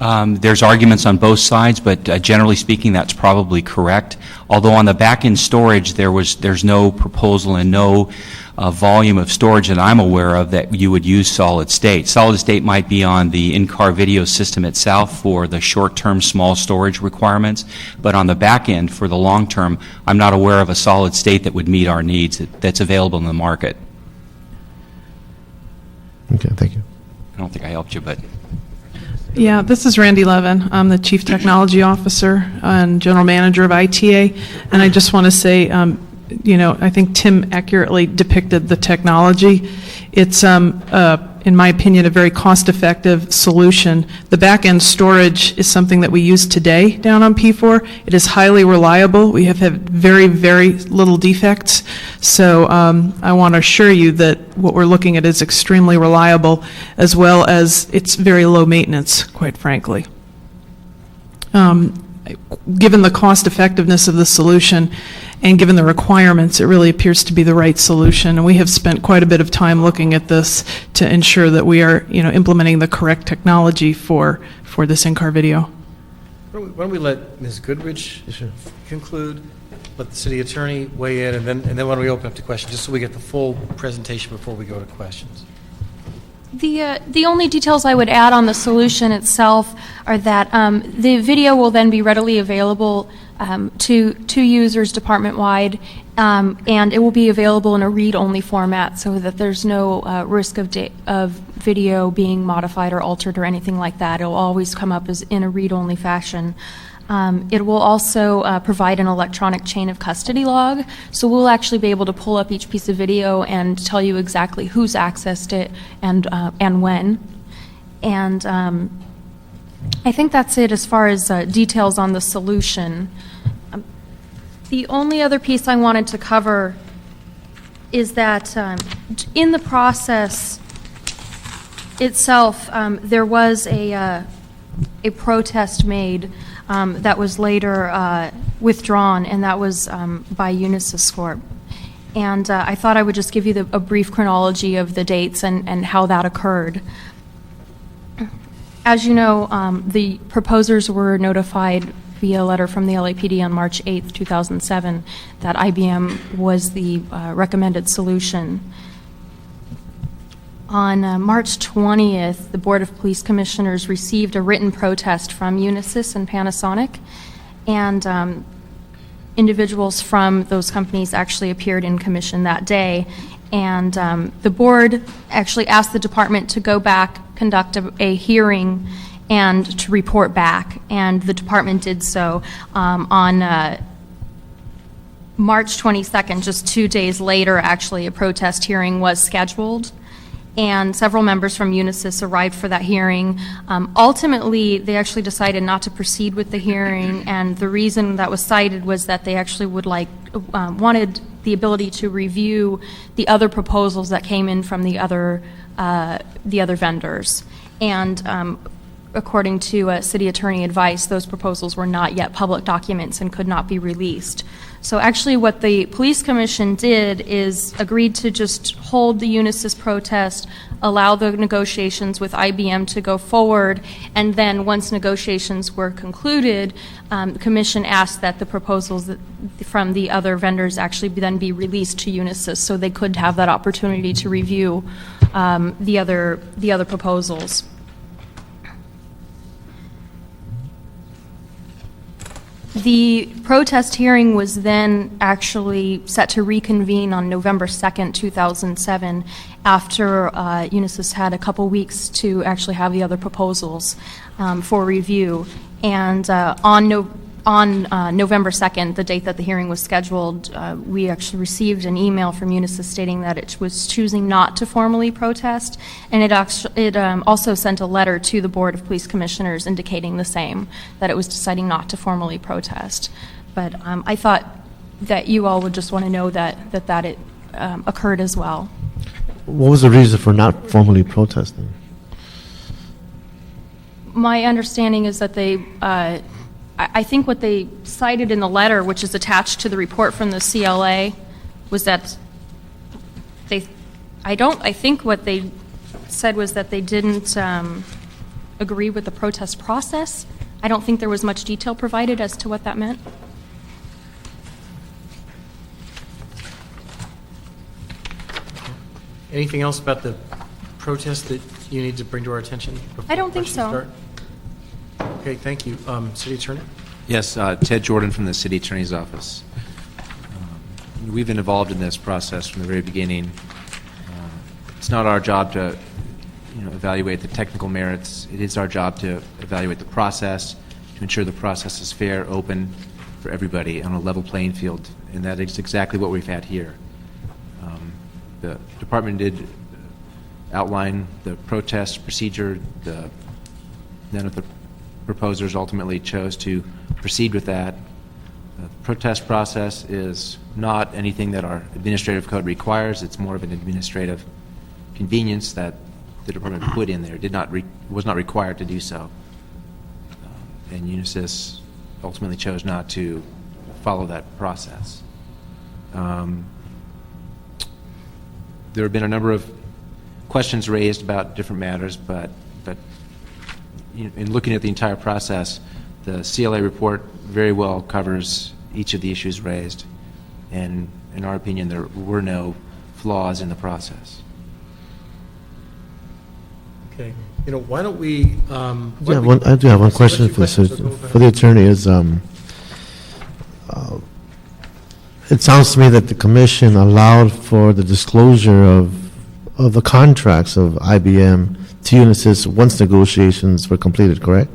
[SPEAKER 12] There's arguments on both sides, but generally speaking, that's probably correct. Although on the back-end storage, there's no proposal and no volume of storage that I'm aware of that you would use solid state. Solid state might be on the in-car video system itself for the short-term small storage requirements, but on the back end for the long-term, I'm not aware of a solid state that would meet our needs that's available in the market.
[SPEAKER 5] Okay, thank you.
[SPEAKER 12] I don't think I helped you, but...
[SPEAKER 13] Yeah, this is Randy Levin. I'm the Chief Technology Officer and General Manager of ITA, and I just want to say, I think Tim accurately depicted the technology. It's, in my opinion, a very cost-effective solution. The back-end storage is something that we use today down on P4. It is highly reliable. We have had very, very little defects. So I want to assure you that what we're looking at is extremely reliable, as well as it's very low maintenance, quite frankly. Given the cost-effectiveness of the solution and given the requirements, it really appears to be the right solution. And we have spent quite a bit of time looking at this to ensure that we are, implementing the correct technology for this in-car video.
[SPEAKER 1] Why don't we let Ms. Goodrich conclude, let the city attorney weigh in, and then why don't we open up to questions, just so we get the full presentation before we go to questions.
[SPEAKER 10] The only details I would add on the solution itself are that the video will then be readily available to users department-wide, and it will be available in a read-only format so that there's no risk of video being modified or altered or anything like that. It will always come up as in a read-only fashion. It will also provide an electronic chain of custody log, so we'll actually be able to pull up each piece of video and tell you exactly who's accessed it and when. And I think that's it as far as details on the solution. The only other piece I wanted to cover is that in the process itself, there was a protest made that was later withdrawn, and that was by Unisys Corp. And I thought I would just give you a brief chronology of the dates and how that occurred. As you know, the proposers were notified via letter from the LAPD on March 8th, 2007, that IBM was the recommended solution. On March 20th, the Board of Police Commissioners received a written protest from Unisys and Panasonic, and individuals from those companies actually appeared in commission that day. And the board actually asked the department to go back, conduct a hearing, and to report back, and the department did so on March 22nd, just 2 days later. Actually, a protest hearing was scheduled, and several members from Unisys arrived for that hearing. Ultimately, they actually decided not to proceed with the hearing, and the reason that was cited was that they actually wanted the ability to review the other proposals that came in from the other vendors. And according to city attorney advice, those proposals were not yet public documents and could not be released. So actually what the police commission did is agreed to just hold the Unisys protest, allow the negotiations with IBM to go forward, and then once negotiations were concluded, the commission asked that the proposals from the other vendors actually then be released to Unisys so they could have that opportunity to review the other proposals. The protest hearing was then actually set to reconvene on November 2nd, 2007, after Unisys had a couple weeks to actually have the other proposals for review. And on November 2nd, the date that the hearing was scheduled, we actually received an email from Unisys stating that it was choosing not to formally protest, and it also sent a letter to the Board of Police Commissioners indicating the same, that it was deciding not to formally protest. But I thought that you all would just want to know that it occurred as well.
[SPEAKER 5] What was the reason for not formally protesting?
[SPEAKER 10] My understanding is that they I think what they cited in the letter, which is attached to the report from the CLA, was that I think what they said was that they didn't agree with the protest process. I don't think there was much detail provided as to what that meant.
[SPEAKER 1] Anything else about the protest that you need to bring to our attention?
[SPEAKER 10] I don't think so.
[SPEAKER 1] Start? Okay, thank you. City Attorney?
[SPEAKER 14] Yes, Ted Jordan from the City Attorney's Office. We've been involved in this process from the very beginning. It's not our job to evaluate the technical merits. It is our job to evaluate the process, to ensure the process is fair, open for everybody on a level playing field, and that is exactly what we've had here. The department did outline the protest procedure. None of the proposers ultimately chose to proceed with that. The protest process is not anything that our administrative code requires. It's more of an administrative convenience that the department put in there. Was not required to do so. And Unisys ultimately chose not to follow that process. There have been a number of questions raised about different matters, but in looking at the entire process, the CLA report very well covers each of the issues raised, and in our opinion, there were no flaws in the process.
[SPEAKER 1] Okay. You know, why don't we...
[SPEAKER 5] I do have one question for the attorney. It sounds to me that the commission allowed for the disclosure of the contracts of IBM to Unisys once negotiations were completed, correct?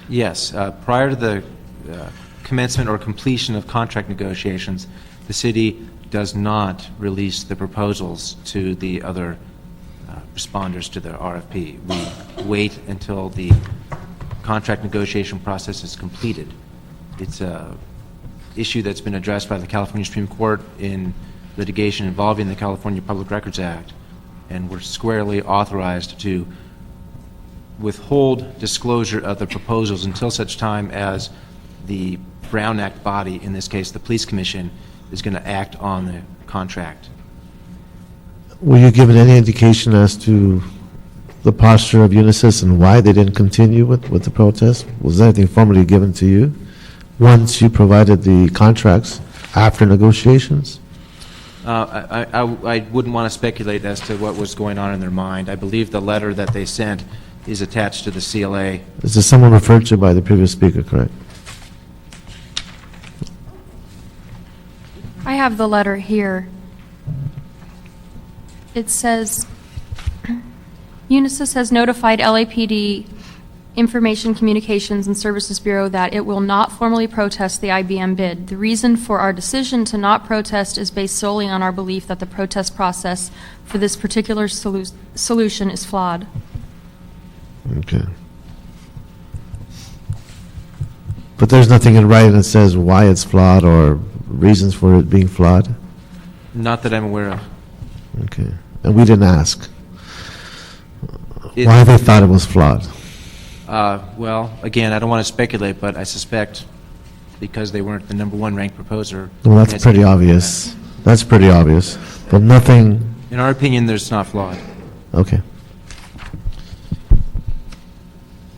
[SPEAKER 14] Yes. Prior to the commencement or completion of contract negotiations, the city does not release the proposals to the other responders to the RFP. We wait until the contract negotiation process is completed. It's a issue that's been addressed by the California Supreme Court in litigation involving the California Public Records Act, and we're squarely authorized to withhold disclosure of the proposals until such time as the Brown Act body, in this case the Police Commission, is going to act on the contract.
[SPEAKER 5] Were you given any indication as to the posture of Unisys and why they didn't continue with the protest? Was anything formally given to you once you provided the contracts after negotiations?
[SPEAKER 14] I wouldn't want to speculate as to what was going on in their mind. I believe the letter that they sent is attached to the CLA.
[SPEAKER 5] Is this someone referred to by the previous speaker, correct?
[SPEAKER 10] I have the letter here. It says, Unisys has notified LAPD Information Communications and Services Bureau that it will not formally protest the IBM bid. The reason for our decision to not protest is based solely on our belief that the protest process for this particular solution is flawed.
[SPEAKER 5] Okay. But there's nothing in writing that says why it's flawed or reasons for it being flawed?
[SPEAKER 14] Not that I'm aware of.
[SPEAKER 5] Okay. And we didn't ask why they thought it was flawed.
[SPEAKER 14] Well, again, I don't want to speculate, but I suspect because they weren't the number one ranked proposer.
[SPEAKER 5] Well, that's pretty obvious. That's pretty obvious. But nothing...
[SPEAKER 14] In our opinion, there's not flawed.
[SPEAKER 5] Okay.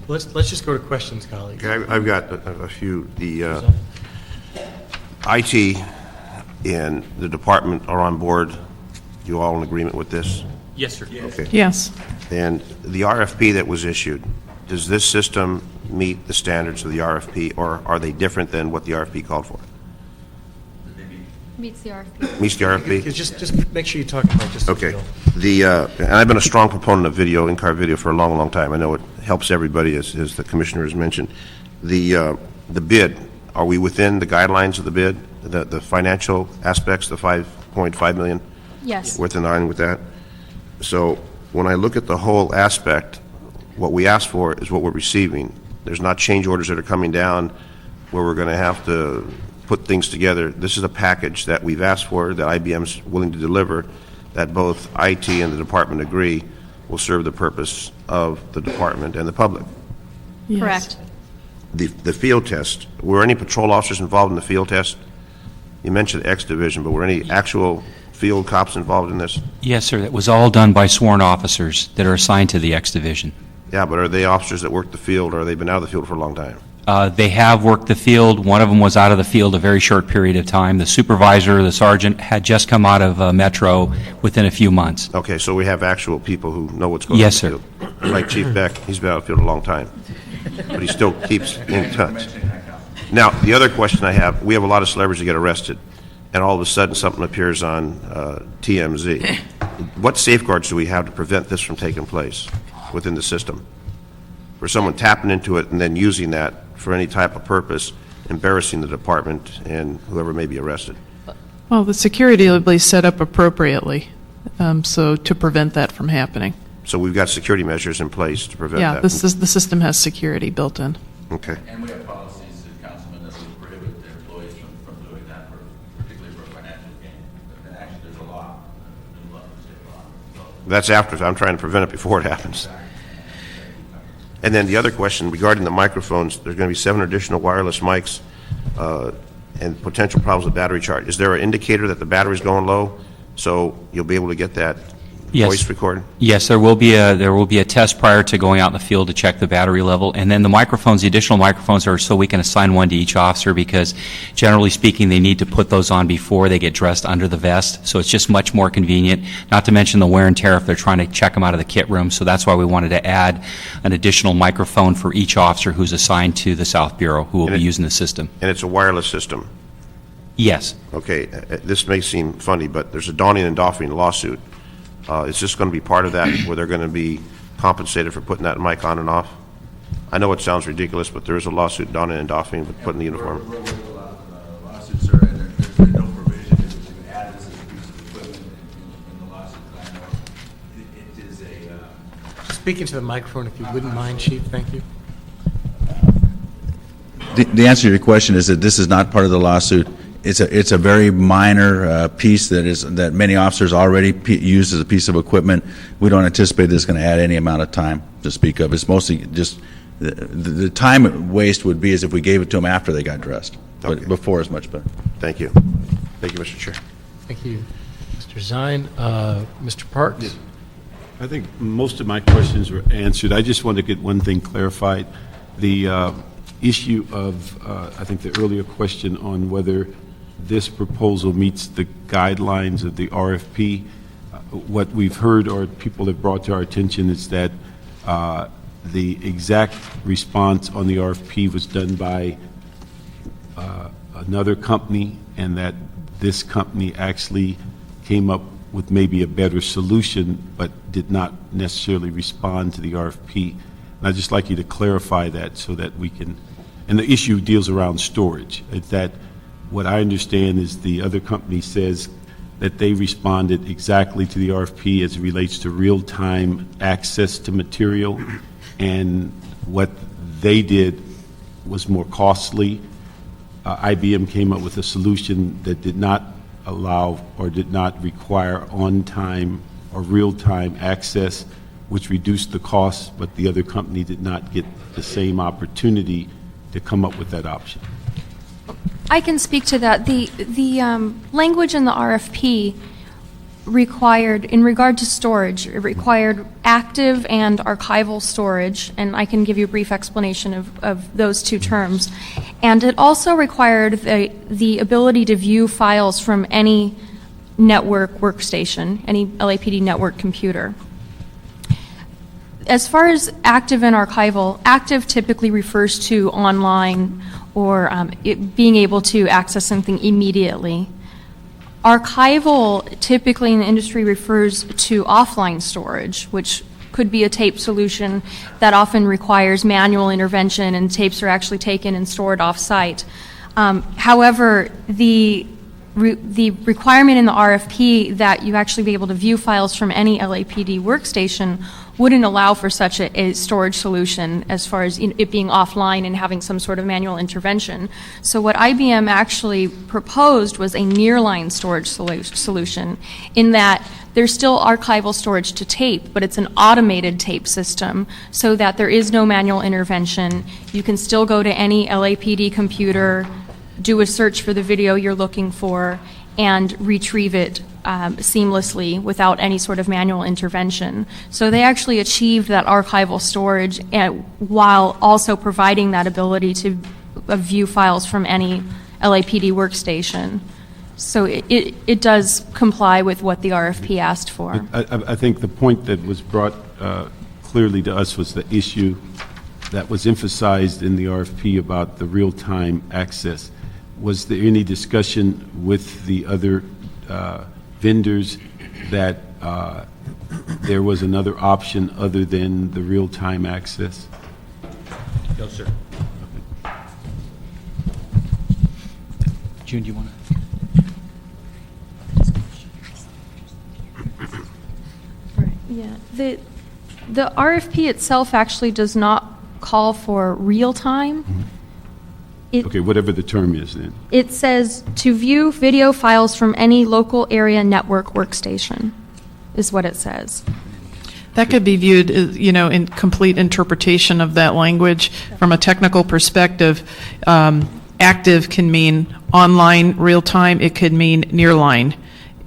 [SPEAKER 1] Let's just go to questions, colleagues.
[SPEAKER 3] Okay, I've got a few. The IT and the department are on board. You all in agreement with this?
[SPEAKER 12] Yes, sir.
[SPEAKER 3] Okay.
[SPEAKER 13] Yes.
[SPEAKER 3] And the RFP that was issued, does this system meet the standards of the RFP, or are they different than what the RFP called for?
[SPEAKER 10] Meets the RFP.
[SPEAKER 3] Meets the RFP?
[SPEAKER 1] Just make sure you talk about just
[SPEAKER 3] Okay. And I've been a strong proponent of video, in-car video, for a long, long time. I know it helps everybody, as the commissioner has mentioned. The bid, are we within the guidelines of the bid, the financial aspects, the $5.5 million?
[SPEAKER 10] Yes.
[SPEAKER 3] We're in line with that? So when I look at the whole aspect, what we asked for is what we're receiving. There's not change orders that are coming down where we're going to have to put things together. This is a package that we've asked for, that IBM's willing to deliver, that both IT and the department agree will serve the purpose of the department and the public.
[SPEAKER 13] Yes.
[SPEAKER 10] Correct.
[SPEAKER 3] The field test, were any patrol officers involved in the field test? You mentioned X division, but were any actual field cops involved in this?
[SPEAKER 12] Yes, sir. That was all done by sworn officers that are assigned to the X Division.
[SPEAKER 3] Yeah, but are they officers that work the field, or have they been out of the field for a long time?
[SPEAKER 12] They have worked the field. One of them was out of the field a very short period of time. The supervisor, the sergeant, had just come out of Metro within a few months.
[SPEAKER 3] Okay, so we have actual people who know what's going on.
[SPEAKER 12] Yes,
[SPEAKER 3] in the
[SPEAKER 12] sir.
[SPEAKER 3] field. Like Chief Beck, he's been out of the field a long time, but he still keeps in touch. Now, the other question I have, we have a lot of celebrities that get arrested, and all of a sudden something appears on TMZ. What safeguards do we have to prevent this from taking place within the system? For someone tapping into it and then using that for any type of purpose, embarrassing the department and whoever may be arrested.
[SPEAKER 13] Well, the security will be set up appropriately, so to prevent that from happening.
[SPEAKER 3] So we've got security measures in place to prevent
[SPEAKER 13] Yeah,
[SPEAKER 3] that.
[SPEAKER 13] the system has security built in.
[SPEAKER 3] Okay.
[SPEAKER 8] And we have policies, Councilman, that would prohibit the employees from doing that, particularly for financial gain. But actually, there's a law,
[SPEAKER 3] That's after. I'm trying to prevent it before it happens. And then the other question regarding the microphones, there's going to be 7 additional wireless mics and potential problems with battery charge. Is there an indicator that the battery's going low, so you'll be able to get that
[SPEAKER 12] Yes.
[SPEAKER 3] voice record?
[SPEAKER 12] Yes, there will be a test prior to going out in the field to check the battery level, and then the microphones, the additional microphones, are so we can assign one to each officer, because generally speaking, they need to put those on before they get dressed under the vest. So it's just much more convenient. Not to mention the wear and tear if they're trying to check them out of the kit room. So that's why we wanted to add an additional microphone for each officer who's assigned to the South Bureau who will be using the system.
[SPEAKER 3] And it's a wireless system?
[SPEAKER 12] Yes.
[SPEAKER 3] Okay, this may seem funny, but there's a donning and doffing lawsuit. Is this going to be part of that, where they're going to be compensated for putting that mic on and off? I know it sounds ridiculous, but there is a lawsuit, donning and doffing, but putting the uniform.
[SPEAKER 8] Lawsuit, sir, and there's no provision to add this as a piece of equipment in the lawsuit. I know it is a...
[SPEAKER 1] Speaking to the microphone, if you wouldn't mind, Chief, thank you.
[SPEAKER 8] The answer to your question is that this is not part of the lawsuit. It's a very minor piece that many officers already use as a piece of equipment. We don't anticipate this is going to add any amount of time to speak of. It's mostly just the time waste would be as if we gave it to them after they got dressed.
[SPEAKER 3] Okay.
[SPEAKER 8] But before is much better.
[SPEAKER 3] Thank you. Thank you, Mr. Chair.
[SPEAKER 1] Thank you, Mr. Zine. Mr. Parks?
[SPEAKER 15] I think most of my questions were answered. I just wanted to get one thing clarified. The issue of, I think the earlier question on whether this proposal meets the guidelines of the RFP. What we've heard or people have brought to our attention is that the exact response on the RFP was done by another company, and that this company actually came up with maybe a better solution but did not necessarily respond to the RFP. And I'd just like you to clarify that so that we can, and the issue deals around storage. It's that what I understand is the other company says that they responded exactly to the RFP as it relates to real-time access to material, and what they did was more costly. IBM came up with a solution that did not allow or did not require on-time or real-time access, which reduced the cost, but the other company did not get the same opportunity to come up with that option.
[SPEAKER 10] I can speak to that. The language in the RFP required, in regard to storage, it required active and archival storage, and I can give you a brief explanation of those two terms. And it also required the ability to view files from any network workstation, any LAPD network computer. As far as active and archival, active typically refers to online or being able to access something immediately. Archival typically in the industry refers to offline storage, which could be a tape solution that often requires manual intervention, and tapes are actually taken and stored off-site. However, the requirement in the RFP that you actually be able to view files from any LAPD workstation wouldn't allow for such a storage solution as far as it being offline and having some sort of manual intervention. So what IBM actually proposed was a nearline storage solution, in that there's still archival storage to tape, but it's an automated tape system so that there is no manual intervention. You can still go to any LAPD computer, do a search for the video you're looking for, and retrieve it seamlessly without any sort of manual intervention. So they actually achieved that archival storage while also providing that ability to view files from any LAPD workstation. So it does comply with what the RFP asked for.
[SPEAKER 15] I think the point that was brought clearly to us was the issue that was emphasized in the RFP about the real-time access. Was there any discussion with the other vendors that there was another option other than the real-time access?
[SPEAKER 12] No, sir. June, do you want to?
[SPEAKER 10] Right. Yeah. The RFP itself actually does not call for real-time.
[SPEAKER 15] Okay, whatever the term is then.
[SPEAKER 10] It says to view video files from any local area network workstation, is what it says.
[SPEAKER 13] That could be viewed, in complete interpretation of that language. From a technical perspective, active can mean online, real-time. It could mean nearline.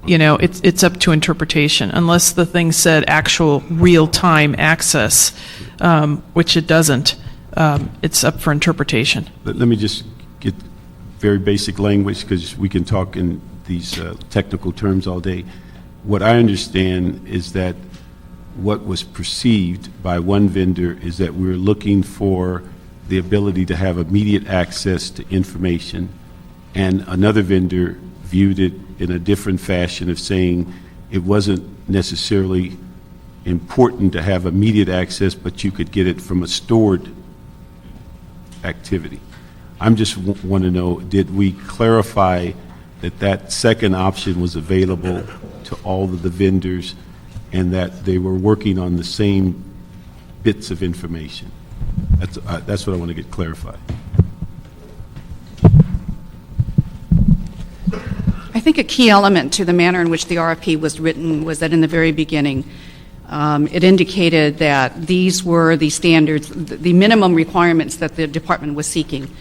[SPEAKER 13] it's up to interpretation. Unless the thing said actual real-time access, which it doesn't, it's up for interpretation.
[SPEAKER 15] Let me just get very basic language, because we can talk in these technical terms all day. What I understand is that what was perceived by one vendor is that we're looking for the ability to have immediate access to information, and another vendor viewed it in a different fashion of saying it wasn't necessarily important to have immediate access, but you could get it from a stored activity. I'm just want to know, did we clarify that that second option was available to all of the vendors and that they were working on the same bits of information? That's what I want to get clarified.
[SPEAKER 7] I think a key element to the manner in which the RFP was written was that in the very beginning, it indicated that these were the standards, the minimum requirements that the department was seeking.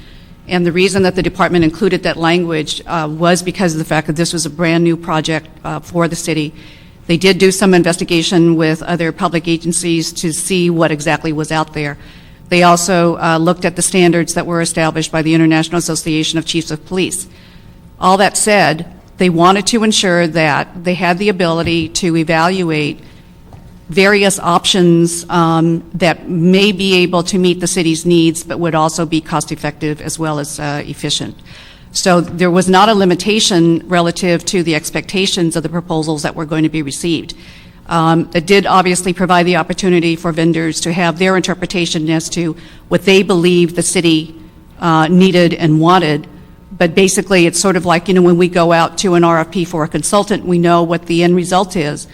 [SPEAKER 7] And the reason that the department included that language was because of the fact that this was a brand-new project for the city. They did do some investigation with other public agencies to see what exactly was out there. They also looked at the standards that were established by the International Association of Chiefs of Police. All that said, they wanted to ensure that they had the ability to evaluate various options that may be able to meet the city's needs, but would also be cost-effective as well as efficient. So there was not a limitation relative to the expectations of the proposals that were going to be received. It did obviously provide the opportunity for vendors to have their interpretation as to what they believed the city needed and wanted. But basically, it's sort of like, when we go out to an RFP for a consultant, we know what the end result is.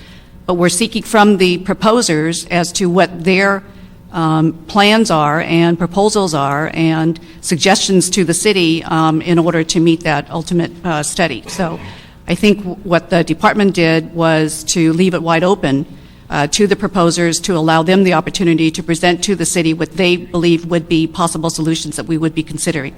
[SPEAKER 7] But we're seeking from the proposers as to what their plans are and proposals are and suggestions to the city in order to meet that ultimate study. So I think what the department did was to leave it wide open to the proposers to allow them the opportunity to present to the city what they believe would be possible solutions that we would be considering.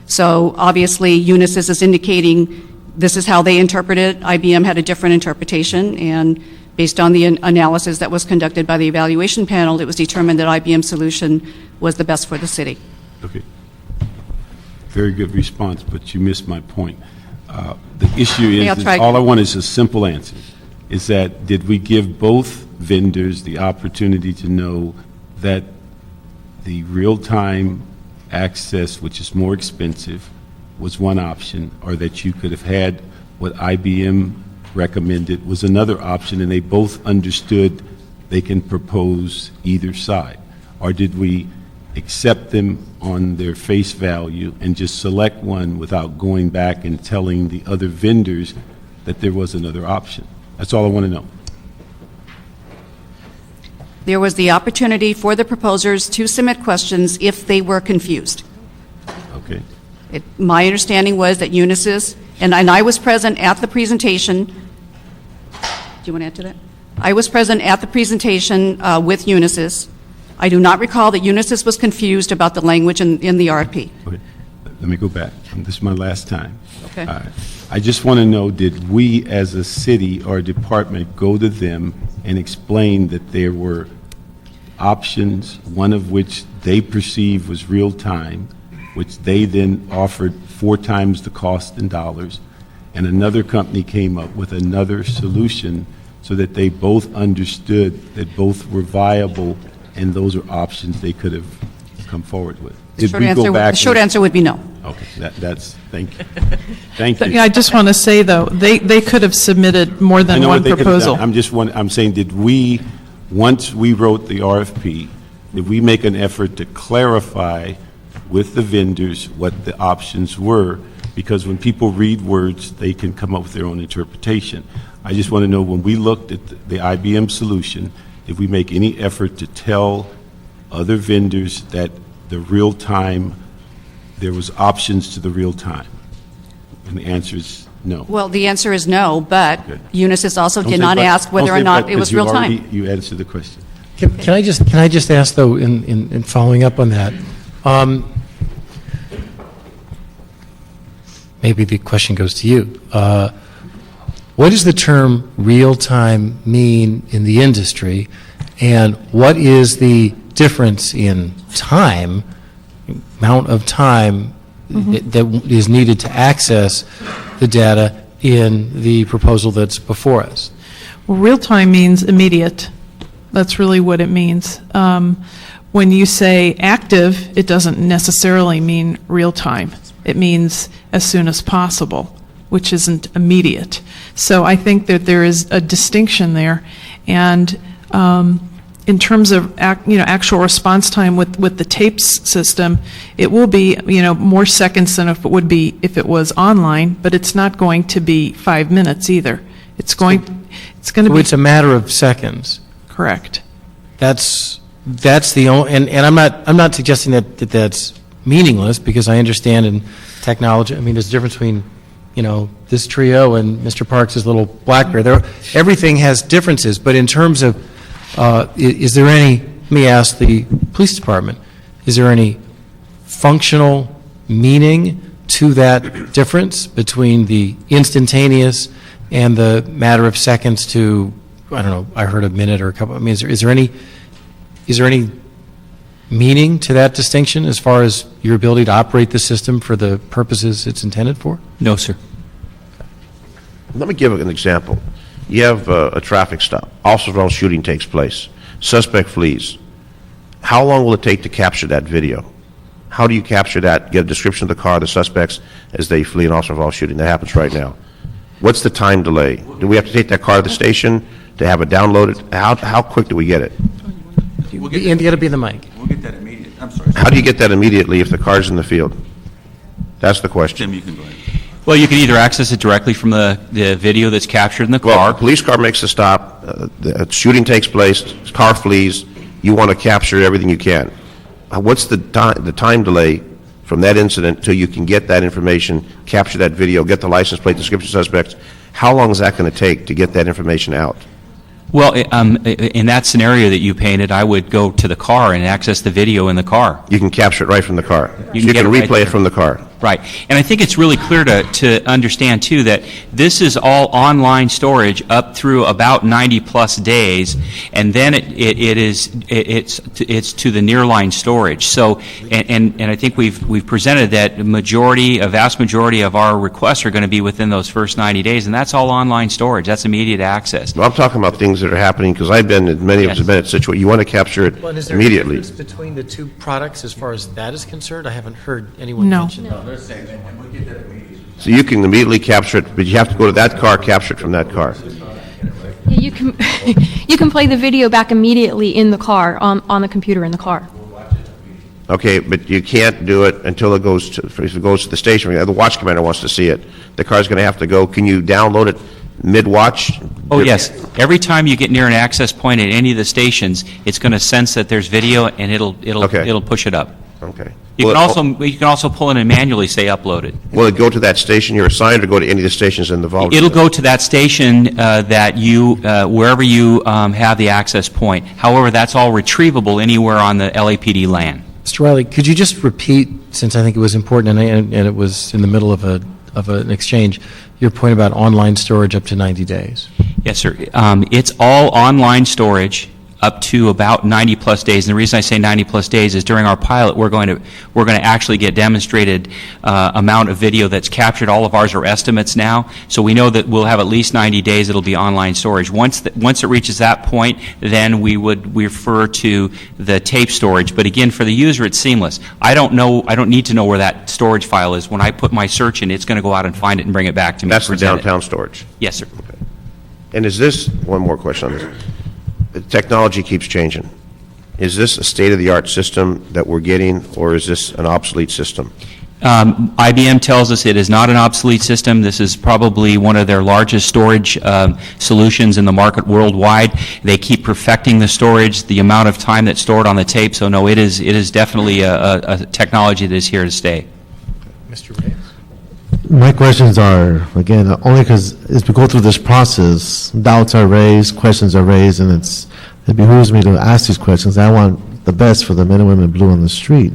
[SPEAKER 7] So obviously, Unisys is indicating this is how they interpret it. IBM had a different interpretation, and based on the analysis that was conducted by the evaluation panel, it was determined that IBM's solution was the best for the city.
[SPEAKER 15] Okay. Very good response, but you missed my point. The issue is all I want is a simple answer, is that did we give both vendors the opportunity to know that the real-time access, which is more expensive, was one option, or that you could have had what IBM recommended was another option, and they both understood they can propose either side? Or did we accept them on their face value and just select one without going back and telling the other vendors that there was another option? That's all I want to know.
[SPEAKER 7] There was the opportunity for the proposers to submit questions if they were confused.
[SPEAKER 15] Okay.
[SPEAKER 7] My understanding was that Unisys, and I was present at the presentation. Do you want to add to that? I was present at the presentation with Unisys. I do not recall that Unisys was confused about the language in the RFP.
[SPEAKER 15] Okay. Let me go back. This is my last time.
[SPEAKER 7] Okay.
[SPEAKER 15] I just want to know, did we as a city or department go to them and explain that there were options, one of which they perceived was real time, which they then offered 4 times the cost in dollars, and another company came up with another solution so that they both understood that both were viable and those are options they could have come forward with?
[SPEAKER 7] The short answer would be no.
[SPEAKER 15] Okay, thank you. Thank you.
[SPEAKER 13] Yeah, I just want to say, though, they could have submitted more than one proposal.
[SPEAKER 15] I'm saying, did we, once we wrote the RFP, did we make an effort to clarify with the vendors what the options were? Because when people read words, they can come up with their own interpretation. I just want to know, when we looked at the IBM solution, did we make any effort to tell other vendors that the real time, there was options to the real time? And the answer is no.
[SPEAKER 7] Well, the answer is no, but Unisys also did not ask whether or not it was real time.
[SPEAKER 15] You answered the question.
[SPEAKER 1] Can I just ask, though, in following up on that, maybe the question goes to you. what does the term real-time mean in the industry, and what is the difference in time, amount of time that is needed to access the data in the proposal that's before us?
[SPEAKER 13] Well, real-time means immediate. That's really what it means. When you say active, it doesn't necessarily mean real-time. It means as soon as possible, which isn't immediate. So I think that there is a distinction there. And in terms of actual response time with the tapes system, it will be more seconds than if it would be if it was online, but it's not going to be 5 minutes either. It's going to be.
[SPEAKER 1] It's a matter of seconds.
[SPEAKER 13] Correct.
[SPEAKER 1] That's the only, and I'm not suggesting that that's meaningless, because I understand in technology, I mean, there's a difference between, this Trio and Mr. Parks' little BlackBerry. Everything has differences, but in terms of, is there any, let me ask the police department, is there any functional meaning to that difference between the instantaneous and the matter of seconds to, I don't know, I heard a minute or a couple, I mean, is there any meaning to that distinction as far as your ability to operate the system for the purposes it's intended for?
[SPEAKER 12] No, sir.
[SPEAKER 3] Let me give an example. You have a traffic stop. Officer shooting takes place. Suspect flees. How long will it take to capture that video? How do you capture that? Get a description of the car, the suspects, as they flee an officer shooting. That happens right now. What's the time delay? Do we have to take that car to the station to have it downloaded? How quick do we get it?
[SPEAKER 1] And you got to be in the mic.
[SPEAKER 8] We'll get that immediately. I'm sorry.
[SPEAKER 3] How do you get that immediately if the car's in the field? That's the question.
[SPEAKER 8] Jim, you can go ahead.
[SPEAKER 12] Well, you can either access it directly from the video that's captured in the car.
[SPEAKER 3] Well, a police car makes a stop, the shooting takes place, car flees, you want to capture everything you can. What's the time delay from that incident till you can get that information, capture that video, get the license plate, description of suspects? How long is that going to take to get that information out?
[SPEAKER 12] Well, in that scenario that you painted, I would go to the car and access the video in the car.
[SPEAKER 3] You can capture it right from the car.
[SPEAKER 12] You
[SPEAKER 3] can
[SPEAKER 12] get it
[SPEAKER 3] replay
[SPEAKER 12] right
[SPEAKER 3] it from the car.
[SPEAKER 12] Right. And I think it's really clear to understand, too, that this is all online storage up through about 90-plus days, and then it's to the nearline storage. So, and I think we've presented that a vast majority of our requests are going to be within those first 90 days, and that's all online storage. That's immediate access.
[SPEAKER 3] Well, I'm talking about things that are happening, because I've been in many of us have been in situations, you want to capture it
[SPEAKER 1] Well, is there
[SPEAKER 3] immediately.
[SPEAKER 1] a difference between the two products as far as that is concerned? I haven't heard anyone mention that.
[SPEAKER 3] So you can immediately capture it, but you have to go to that car, capture it from that car.
[SPEAKER 10] Yeah, you can you can play the video back immediately in the car, on the computer in the car.
[SPEAKER 3] Okay, but you can't do it until it goes to the station. The watch commander wants to see it. The car's going to have to go. Can you download it mid-watch?
[SPEAKER 12] Oh, yes. Every time you get near an access point at any of the stations, it's going to sense that there's video, and it'll push it up.
[SPEAKER 3] Okay.
[SPEAKER 12] You can also pull in and manually say uploaded.
[SPEAKER 3] Will it go to that station you're assigned, or go to any of the stations involved?
[SPEAKER 12] It'll go to that station that you, wherever you have the access point. However, that's all retrievable anywhere on the LAPD land.
[SPEAKER 1] Mr. Riley, could you just repeat, since I think it was important and it was in the middle of an exchange, your point about online storage up to 90 days?
[SPEAKER 12] Yes, sir. It's all online storage up to about 90-plus days. And the reason I say 90-plus days is during our pilot, we're going to actually get demonstrated amount of video that's captured. All of ours are estimates now, so we know that we'll have at least 90 days. It'll be online storage. Once it reaches that point, then we refer to the tape storage. But again, for the user, it's seamless. I don't need to know where that storage file is. When I put my search in, it's going to go out and find it and bring it back to me.
[SPEAKER 3] That's the downtown storage?
[SPEAKER 12] Yes, sir.
[SPEAKER 3] Okay. And is this, one more question on this. The technology keeps changing. Is this a state-of-the-art system that we're getting, or is this an obsolete system?
[SPEAKER 12] IBM tells us it is not an obsolete system. This is probably one of their largest storage solutions in the market worldwide. They keep perfecting the storage, the amount of time that's stored on the tape. So no, it is definitely a technology that is here to stay.
[SPEAKER 1] Mr. Reyes?
[SPEAKER 5] My questions are, again, only because as we go through this process, doubts are raised, questions are raised, and it behooves me to ask these questions. I want the best for the men and women in blue on the street.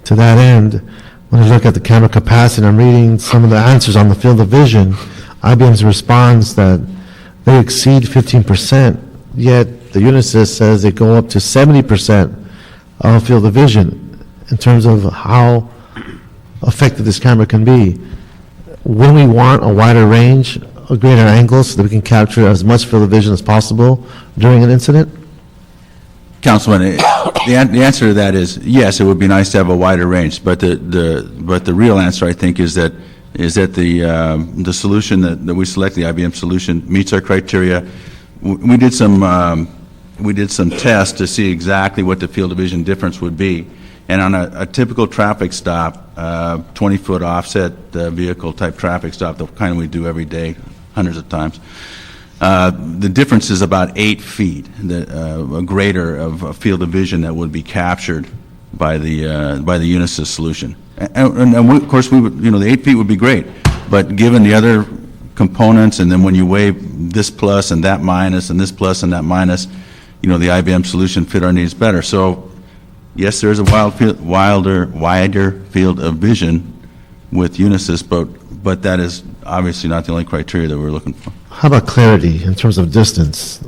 [SPEAKER 5] To that end, when I look at the camera capacity, I'm reading some of the answers on the field of vision. IBM's response that they exceed 15%, yet the Unisys says they go up to 70% of field of vision in terms of how effective this camera can be. When we want a wider range, a greater angle, so that we can capture as much field of vision as possible during an incident?
[SPEAKER 8] Councilman, the answer to that is yes, it would be nice to have a wider range, but the real answer, I think, is that the solution that we select, the IBM solution, meets our criteria. We did some tests to see exactly what the field of vision difference would be, and on a typical traffic stop, 20-foot offset vehicle type traffic stop, the kind we do every day, hundreds of times. The difference is about 8 feet, a greater of a field of vision that would be captured by the Unisys solution. And of course, we would, the 8 feet would be great, but given the other components, and then when you weigh this plus and that minus, and this plus and that minus, the IBM solution fit our needs better. So, yes, there is a wider field of vision with Unisys, but that is obviously not the only criteria that we're looking for.
[SPEAKER 5] How about clarity in terms of distance?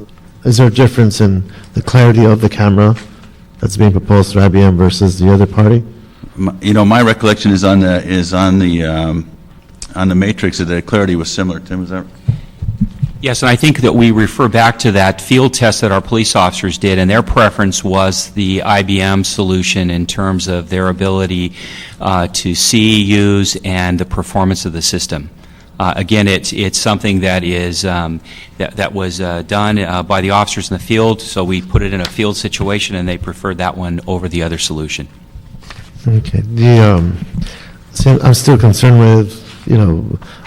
[SPEAKER 5] Is there a difference in the clarity of the camera that's being proposed through IBM versus the other party?
[SPEAKER 8] My recollection is on the matrix that the clarity was similar. Tim, is that right?
[SPEAKER 12] Yes, and I think that we refer back to that field test that our police officers did, and their preference was the IBM solution in terms of their ability to see, use, and the performance of the system. Again, it's something that is that was done by the officers in the field, so we put it in a field situation, and they preferred that one over the other solution.
[SPEAKER 5] Okay. I'm still concerned with,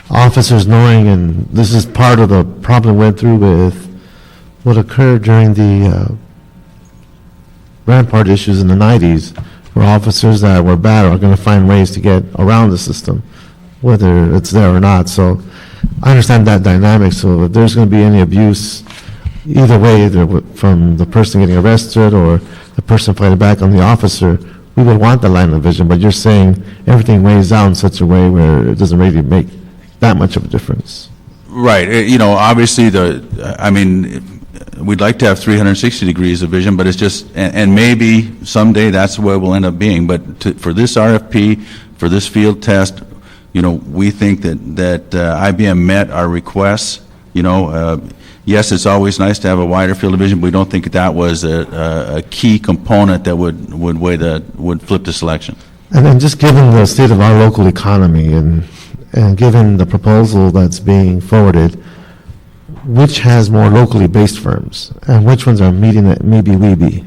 [SPEAKER 5] officers knowing, and this is part of the problem we went through with what occurred during the Rampart issues in the 90s, where officers that were bad are going to find ways to get around the system, whether it's there or not. So I understand that dynamic. So if there's going to be any abuse, either way, either from the person getting arrested or the person fighting back on the officer, we would want the line of vision. But you're saying everything weighs out in such a way where it doesn't really make that much of a difference.
[SPEAKER 8] Right. Obviously, we'd like to have 360 degrees of vision, but it's just, and maybe someday that's the way we'll end up being. But for this RFP, for this field test, we think that IBM met our requests. Yes, it's always nice to have a wider field of vision, but we don't think that was a key component that would flip the selection.
[SPEAKER 5] And then just given the state of our local economy and given the proposal that's being forwarded, which has more locally based firms and which ones are meeting that maybe we be?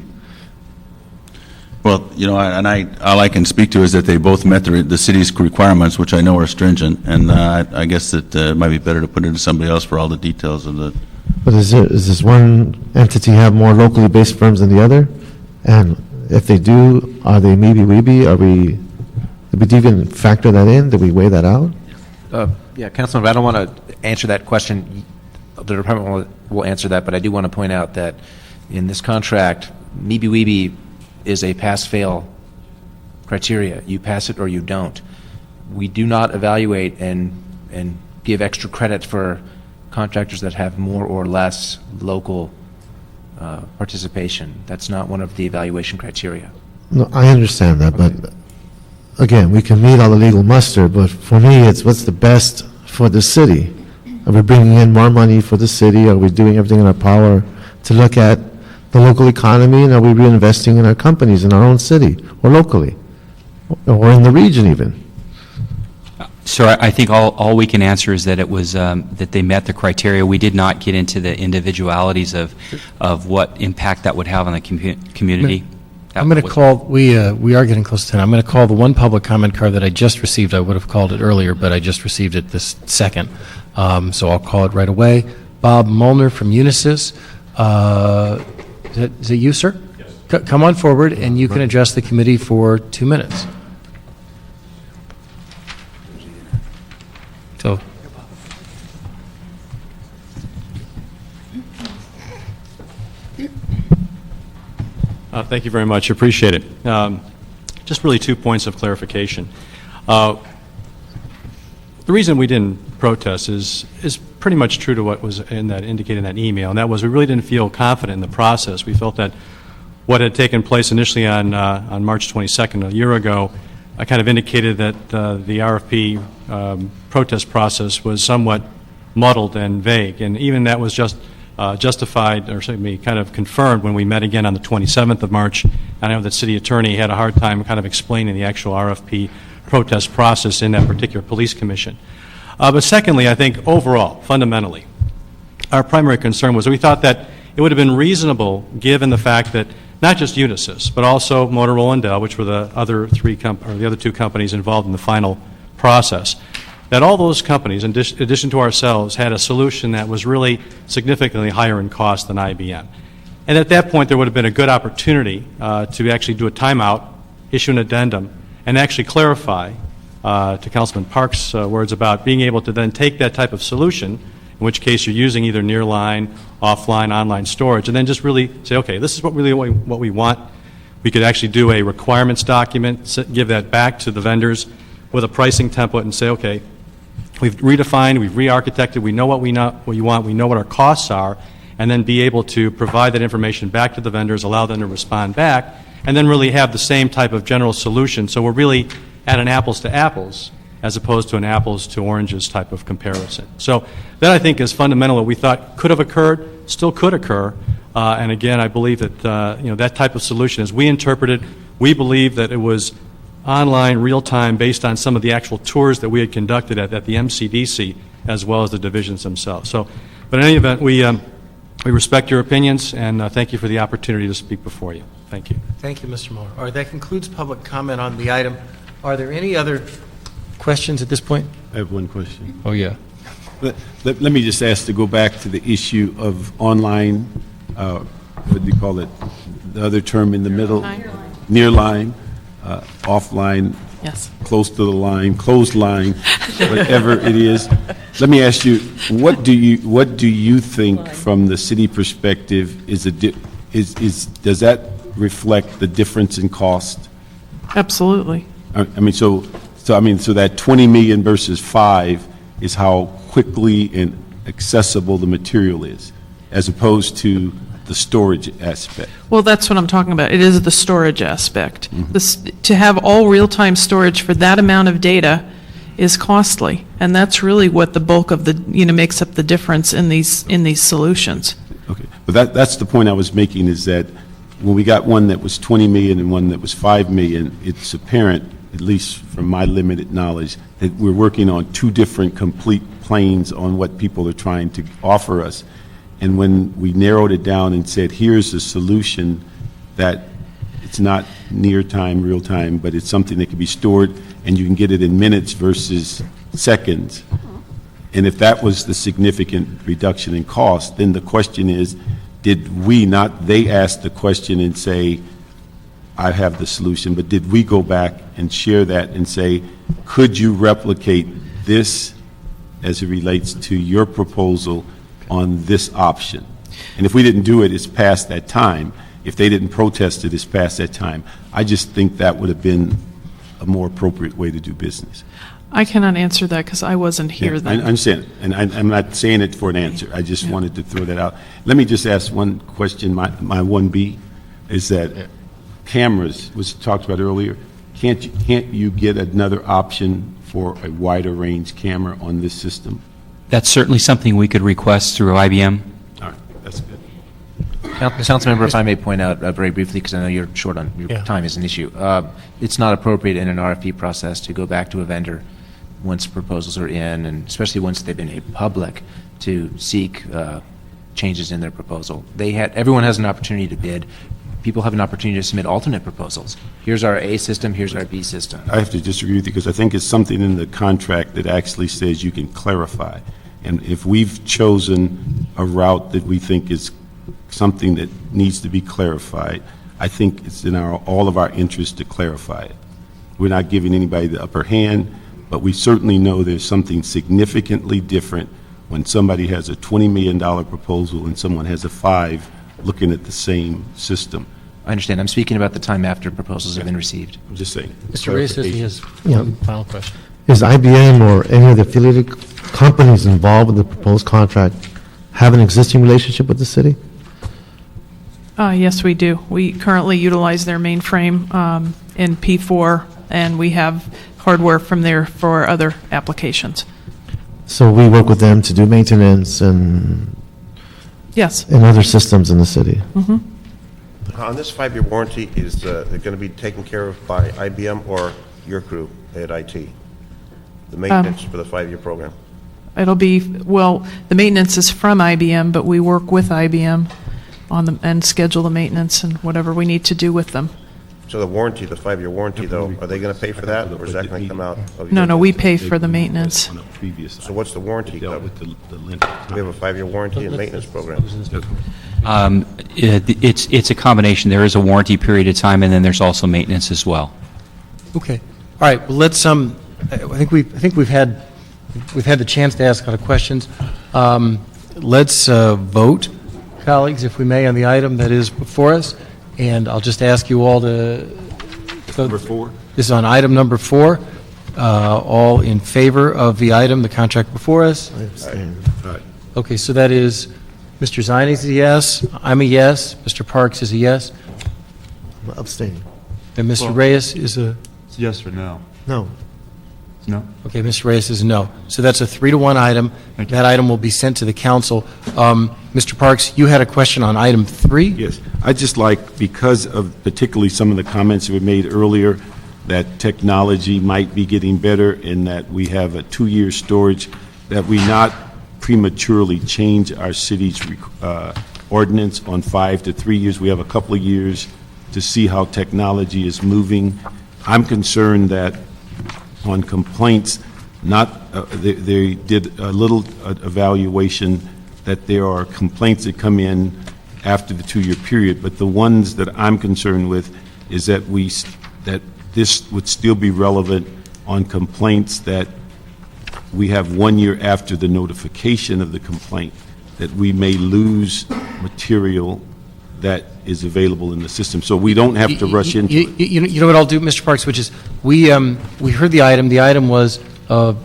[SPEAKER 8] Well, all I can speak to is that they both met the city's requirements, which I know are stringent, and I guess that it might be better to put it to somebody else for all the details of the.
[SPEAKER 5] But is this one entity have more locally based firms than the other? And if they do, are they maybe we be? Did we even factor that in? Did we weigh that out?
[SPEAKER 14] Yeah, Councilman, I don't want to answer that question. The department will answer that, but I do want to point out that in this contract, maybe is a pass-fail criteria. You pass it or you don't. We do not evaluate and give extra credit for contractors that have more or less local participation. That's not one of the evaluation criteria.
[SPEAKER 5] No, I understand that, but again, we can meet all the legal muster, but for me, it's what's the best for the city. Are we bringing in more money for the city? Are we doing everything in our power to look at the local economy, and are we reinvesting in our companies in our own city or locally or in the region even?
[SPEAKER 12] Sir, I think all we can answer is that it was that they met the criteria. We did not get into the individualities of what impact that would have on the community.
[SPEAKER 1] I'm going to call, we are getting close to 10. I'm going to call the one public comment card that I just received. I would have called it earlier, but I just received it this second. So I'll call it right away. Bob Molnar from Unisys. Is it you, sir? Yes. Come on forward, and you can address the committee for 2 minutes. So.
[SPEAKER 16] Thank you very much. Appreciate it. Just really 2 points of clarification. The reason we didn't protest is pretty much true to what was indicated in that email, and that was we really didn't feel confident in the process. We felt that what had taken place initially on March 22nd, a year ago, kind of indicated that the RFP protest process was somewhat muddled and vague, and even that was just justified, or certainly kind of confirmed when we met again on the 27th of March. I know that city attorney had a hard time kind of explaining the actual RFP protest process in that particular police commission. But secondly, I think overall, fundamentally, our primary concern was that we thought that it would have been reasonable, given the fact that not just Unisys, but also Motorola and Dell, which were the other two companies involved in the final process, that all those companies, in addition to ourselves, had a solution that was really significantly higher in cost than IBM. And at that point, there would have been a good opportunity to actually do a timeout, issue an addendum, and actually clarify, to Councilman Park's words about being able to then take that type of solution, in which case you're using either nearline, offline, online storage, and then just really say, okay, this is what we want. We could actually do a requirements document, give that back to the vendors with a pricing template and say, okay, we've redefined, we've re-architected, we know what you want, we know what our costs are, and then be able to provide that information back to the vendors, allow them to respond back, and then really have the same type of general solution. So we're really at an apples to apples as opposed to an apples to oranges type of comparison. So that, I think, is fundamental. What we thought could have occurred, still could occur, and again, I believe that that type of solution, as we interpret it, we believe that it was online, real-time, based on some of the actual tours that we had conducted at the MCDC, as well as the divisions themselves. So, but in any event, we respect your opinions, and thank you for the opportunity to speak before you. Thank you.
[SPEAKER 1] Thank you, Mr. Mueller. All right, that concludes public comment on the item. Are there any other questions at this point?
[SPEAKER 15] I have one question.
[SPEAKER 1] Oh, yeah.
[SPEAKER 15] Let me just ask to go back to the issue of online, what do you call it, the other term in the middle? Nearline, offline,
[SPEAKER 13] yes,
[SPEAKER 15] close to the line, closed line, whatever it is. Let me ask you, what do you think from the city perspective does that reflect the difference in cost?
[SPEAKER 13] absolutely.
[SPEAKER 15] I mean, so that 20 million versus 5 is how quickly and accessible the material is, as opposed to the storage aspect.
[SPEAKER 13] Well, that's what I'm talking about. It is the storage aspect. To have all real-time storage for that amount of data is costly, and that's really what the bulk of the makes up the difference in these solutions.
[SPEAKER 15] Okay, but that's the point I was making, is that when we got one that was 20 million and one that was 5 million, it's apparent, at least from my limited knowledge, that we're working on two different complete planes on what people are trying to offer us. And when we narrowed it down and said, here's a solution that it's not near time, real time, but it's something that can be stored and you can get it in minutes versus seconds. And if that was the significant reduction in cost, then the question is, did we, not they asked the question and say, I have the solution, but did we go back and share that and say, could you replicate this as it relates to your proposal on this option? And if we didn't do it, it's past that time. If they didn't protest it, it's past that time. I just think that would have been a more appropriate way to do business.
[SPEAKER 13] I cannot answer that because I wasn't here then.
[SPEAKER 15] I understand, and I'm not saying it for an answer. I just wanted to throw that out. Let me just ask one question. My 1B is that cameras was talked about earlier. Can't you get another option for a wider range camera on this system?
[SPEAKER 12] That's certainly something we could request through IBM.
[SPEAKER 15] All right, that's good.
[SPEAKER 14] Councilmember, if I may point out very briefly, because I know you're short on your time is an issue. It's not appropriate in an RFP process to go back to a vendor once proposals are in, and especially once they've been made public, to seek changes in their proposal. Everyone has an opportunity to bid. People have an opportunity to submit alternate proposals. Here's our A system, here's our B system.
[SPEAKER 15] I have to disagree with you because I think it's something in the contract that actually says you can clarify. And if we've chosen a route that we think is something that needs to be clarified, I think it's in all of our interest to clarify it. We're not giving anybody the upper hand, but we certainly know there's something significantly different when somebody has a $20 million proposal and someone has a 5 looking at the same system.
[SPEAKER 14] I understand. I'm speaking about the time after proposals have been received.
[SPEAKER 15] I'm just saying.
[SPEAKER 1] Mr. Reyes says he has one final question.
[SPEAKER 5] Is IBM or any of the affiliated companies involved with the proposed contract have an existing relationship with the city?
[SPEAKER 13] Yes, we do. We currently utilize their mainframe in P4, and we have hardware from there for other applications.
[SPEAKER 5] So we work with them to do maintenance and
[SPEAKER 13] Yes.
[SPEAKER 5] other systems in the city.
[SPEAKER 3] On this 5-year warranty, is it going to be taken care of by IBM or your crew at IT? The maintenance for the 5-year program?
[SPEAKER 13] It'll be, well, the maintenance is from IBM, but we work with IBM on the, and schedule the maintenance and whatever we need to do with them.
[SPEAKER 3] So the warranty, the 5-year warranty, though, are they going to pay for that, or is that going to come out of
[SPEAKER 13] No,
[SPEAKER 3] your-
[SPEAKER 13] no, we pay for the maintenance.
[SPEAKER 3] So what's the warranty cover? We have a 5-year warranty and maintenance program.
[SPEAKER 12] It's a combination. There is a warranty period of time, and then there's also maintenance as well.
[SPEAKER 1] Okay. All right, well, let's, I think we've had the chance to ask a lot of questions. Let's vote, colleagues, if we may, on the item that is before us, and I'll just ask you all to vote.
[SPEAKER 15] Number 4?
[SPEAKER 1] This is on item number 4. All in favor of the item, the contract before us?
[SPEAKER 5] I abstain.
[SPEAKER 1] Okay, so that is, Mr. Zine is a yes, I'm a yes, Mr. Parks is a yes,
[SPEAKER 5] I'm abstaining.
[SPEAKER 1] and Mr. Reyes is a...
[SPEAKER 2] It's yes or no?
[SPEAKER 5] No.
[SPEAKER 2] No?
[SPEAKER 1] Okay, Mr. Reyes is no. So that's a 3-to-1 item. That item will be sent to the council. Mr. Parks, you had a question on item 3?
[SPEAKER 15] Yes. I'd just like, because of particularly some of the comments that were made earlier, that technology might be getting better and that we have a 2-year storage, that we not prematurely change our city's ordinance on 5 to 3 years. We have a couple of years to see how technology is moving. I'm concerned that on complaints, they did a little evaluation that there are complaints that come in after the 2-year period, but the ones that I'm concerned with is that that this would still be relevant on complaints that we have 1 year after the notification of the complaint, that we may lose material that is available in the system. So we don't have to rush into it.
[SPEAKER 1] You know what I'll do, Mr. Parks, which is, we heard the item. The item was a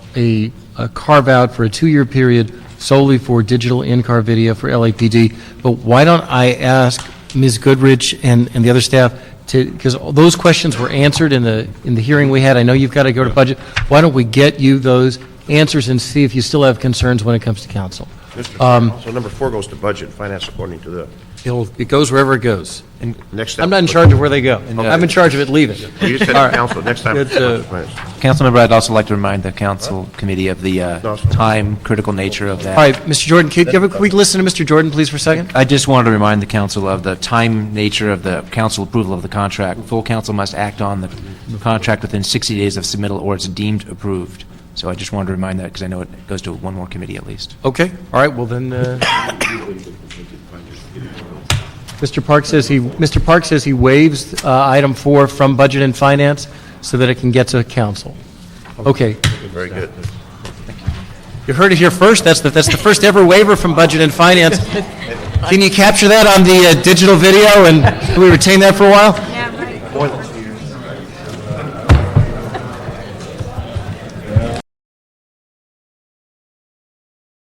[SPEAKER 1] carve-out for a 2-year period solely for digital in-car video for LAPD. But why don't I ask Ms. Goodrich and the other staff to, because those questions were answered in the hearing we had. I know you've got to go to budget. Why don't we get you those answers and see if you still have concerns when it comes to council?
[SPEAKER 3] Mr. Chairman, so number 4 goes to budget and finance according to the...
[SPEAKER 1] It goes wherever it goes.
[SPEAKER 3] Next
[SPEAKER 1] I'm not in charge of where they go. I'm in charge of it leaving.
[SPEAKER 3] You just said
[SPEAKER 1] All right.
[SPEAKER 3] council, next time.
[SPEAKER 1] Good,
[SPEAKER 14] Councilmember, I'd also like to remind the council committee of the time-critical nature of that.
[SPEAKER 1] All right, Mr. Jordan, can we listen to Mr. Jordan, please, for a second?
[SPEAKER 14] I just wanted to remind the council of the time nature of the council approval of the contract. Full council must act on the contract within 60 days of submittal, or it's deemed approved. So I just wanted to remind that because I know it goes to one more committee at least.
[SPEAKER 1] Okay, all right, well then, Mr. Parks says he waives item 4 from Budget and Finance so that it can get to council. Okay.
[SPEAKER 3] Very good.
[SPEAKER 1] You heard it here first. That's the first ever waiver from Budget and Finance. Can you capture that on the digital video, and can we retain that for a while?
[SPEAKER 3] Yeah, right.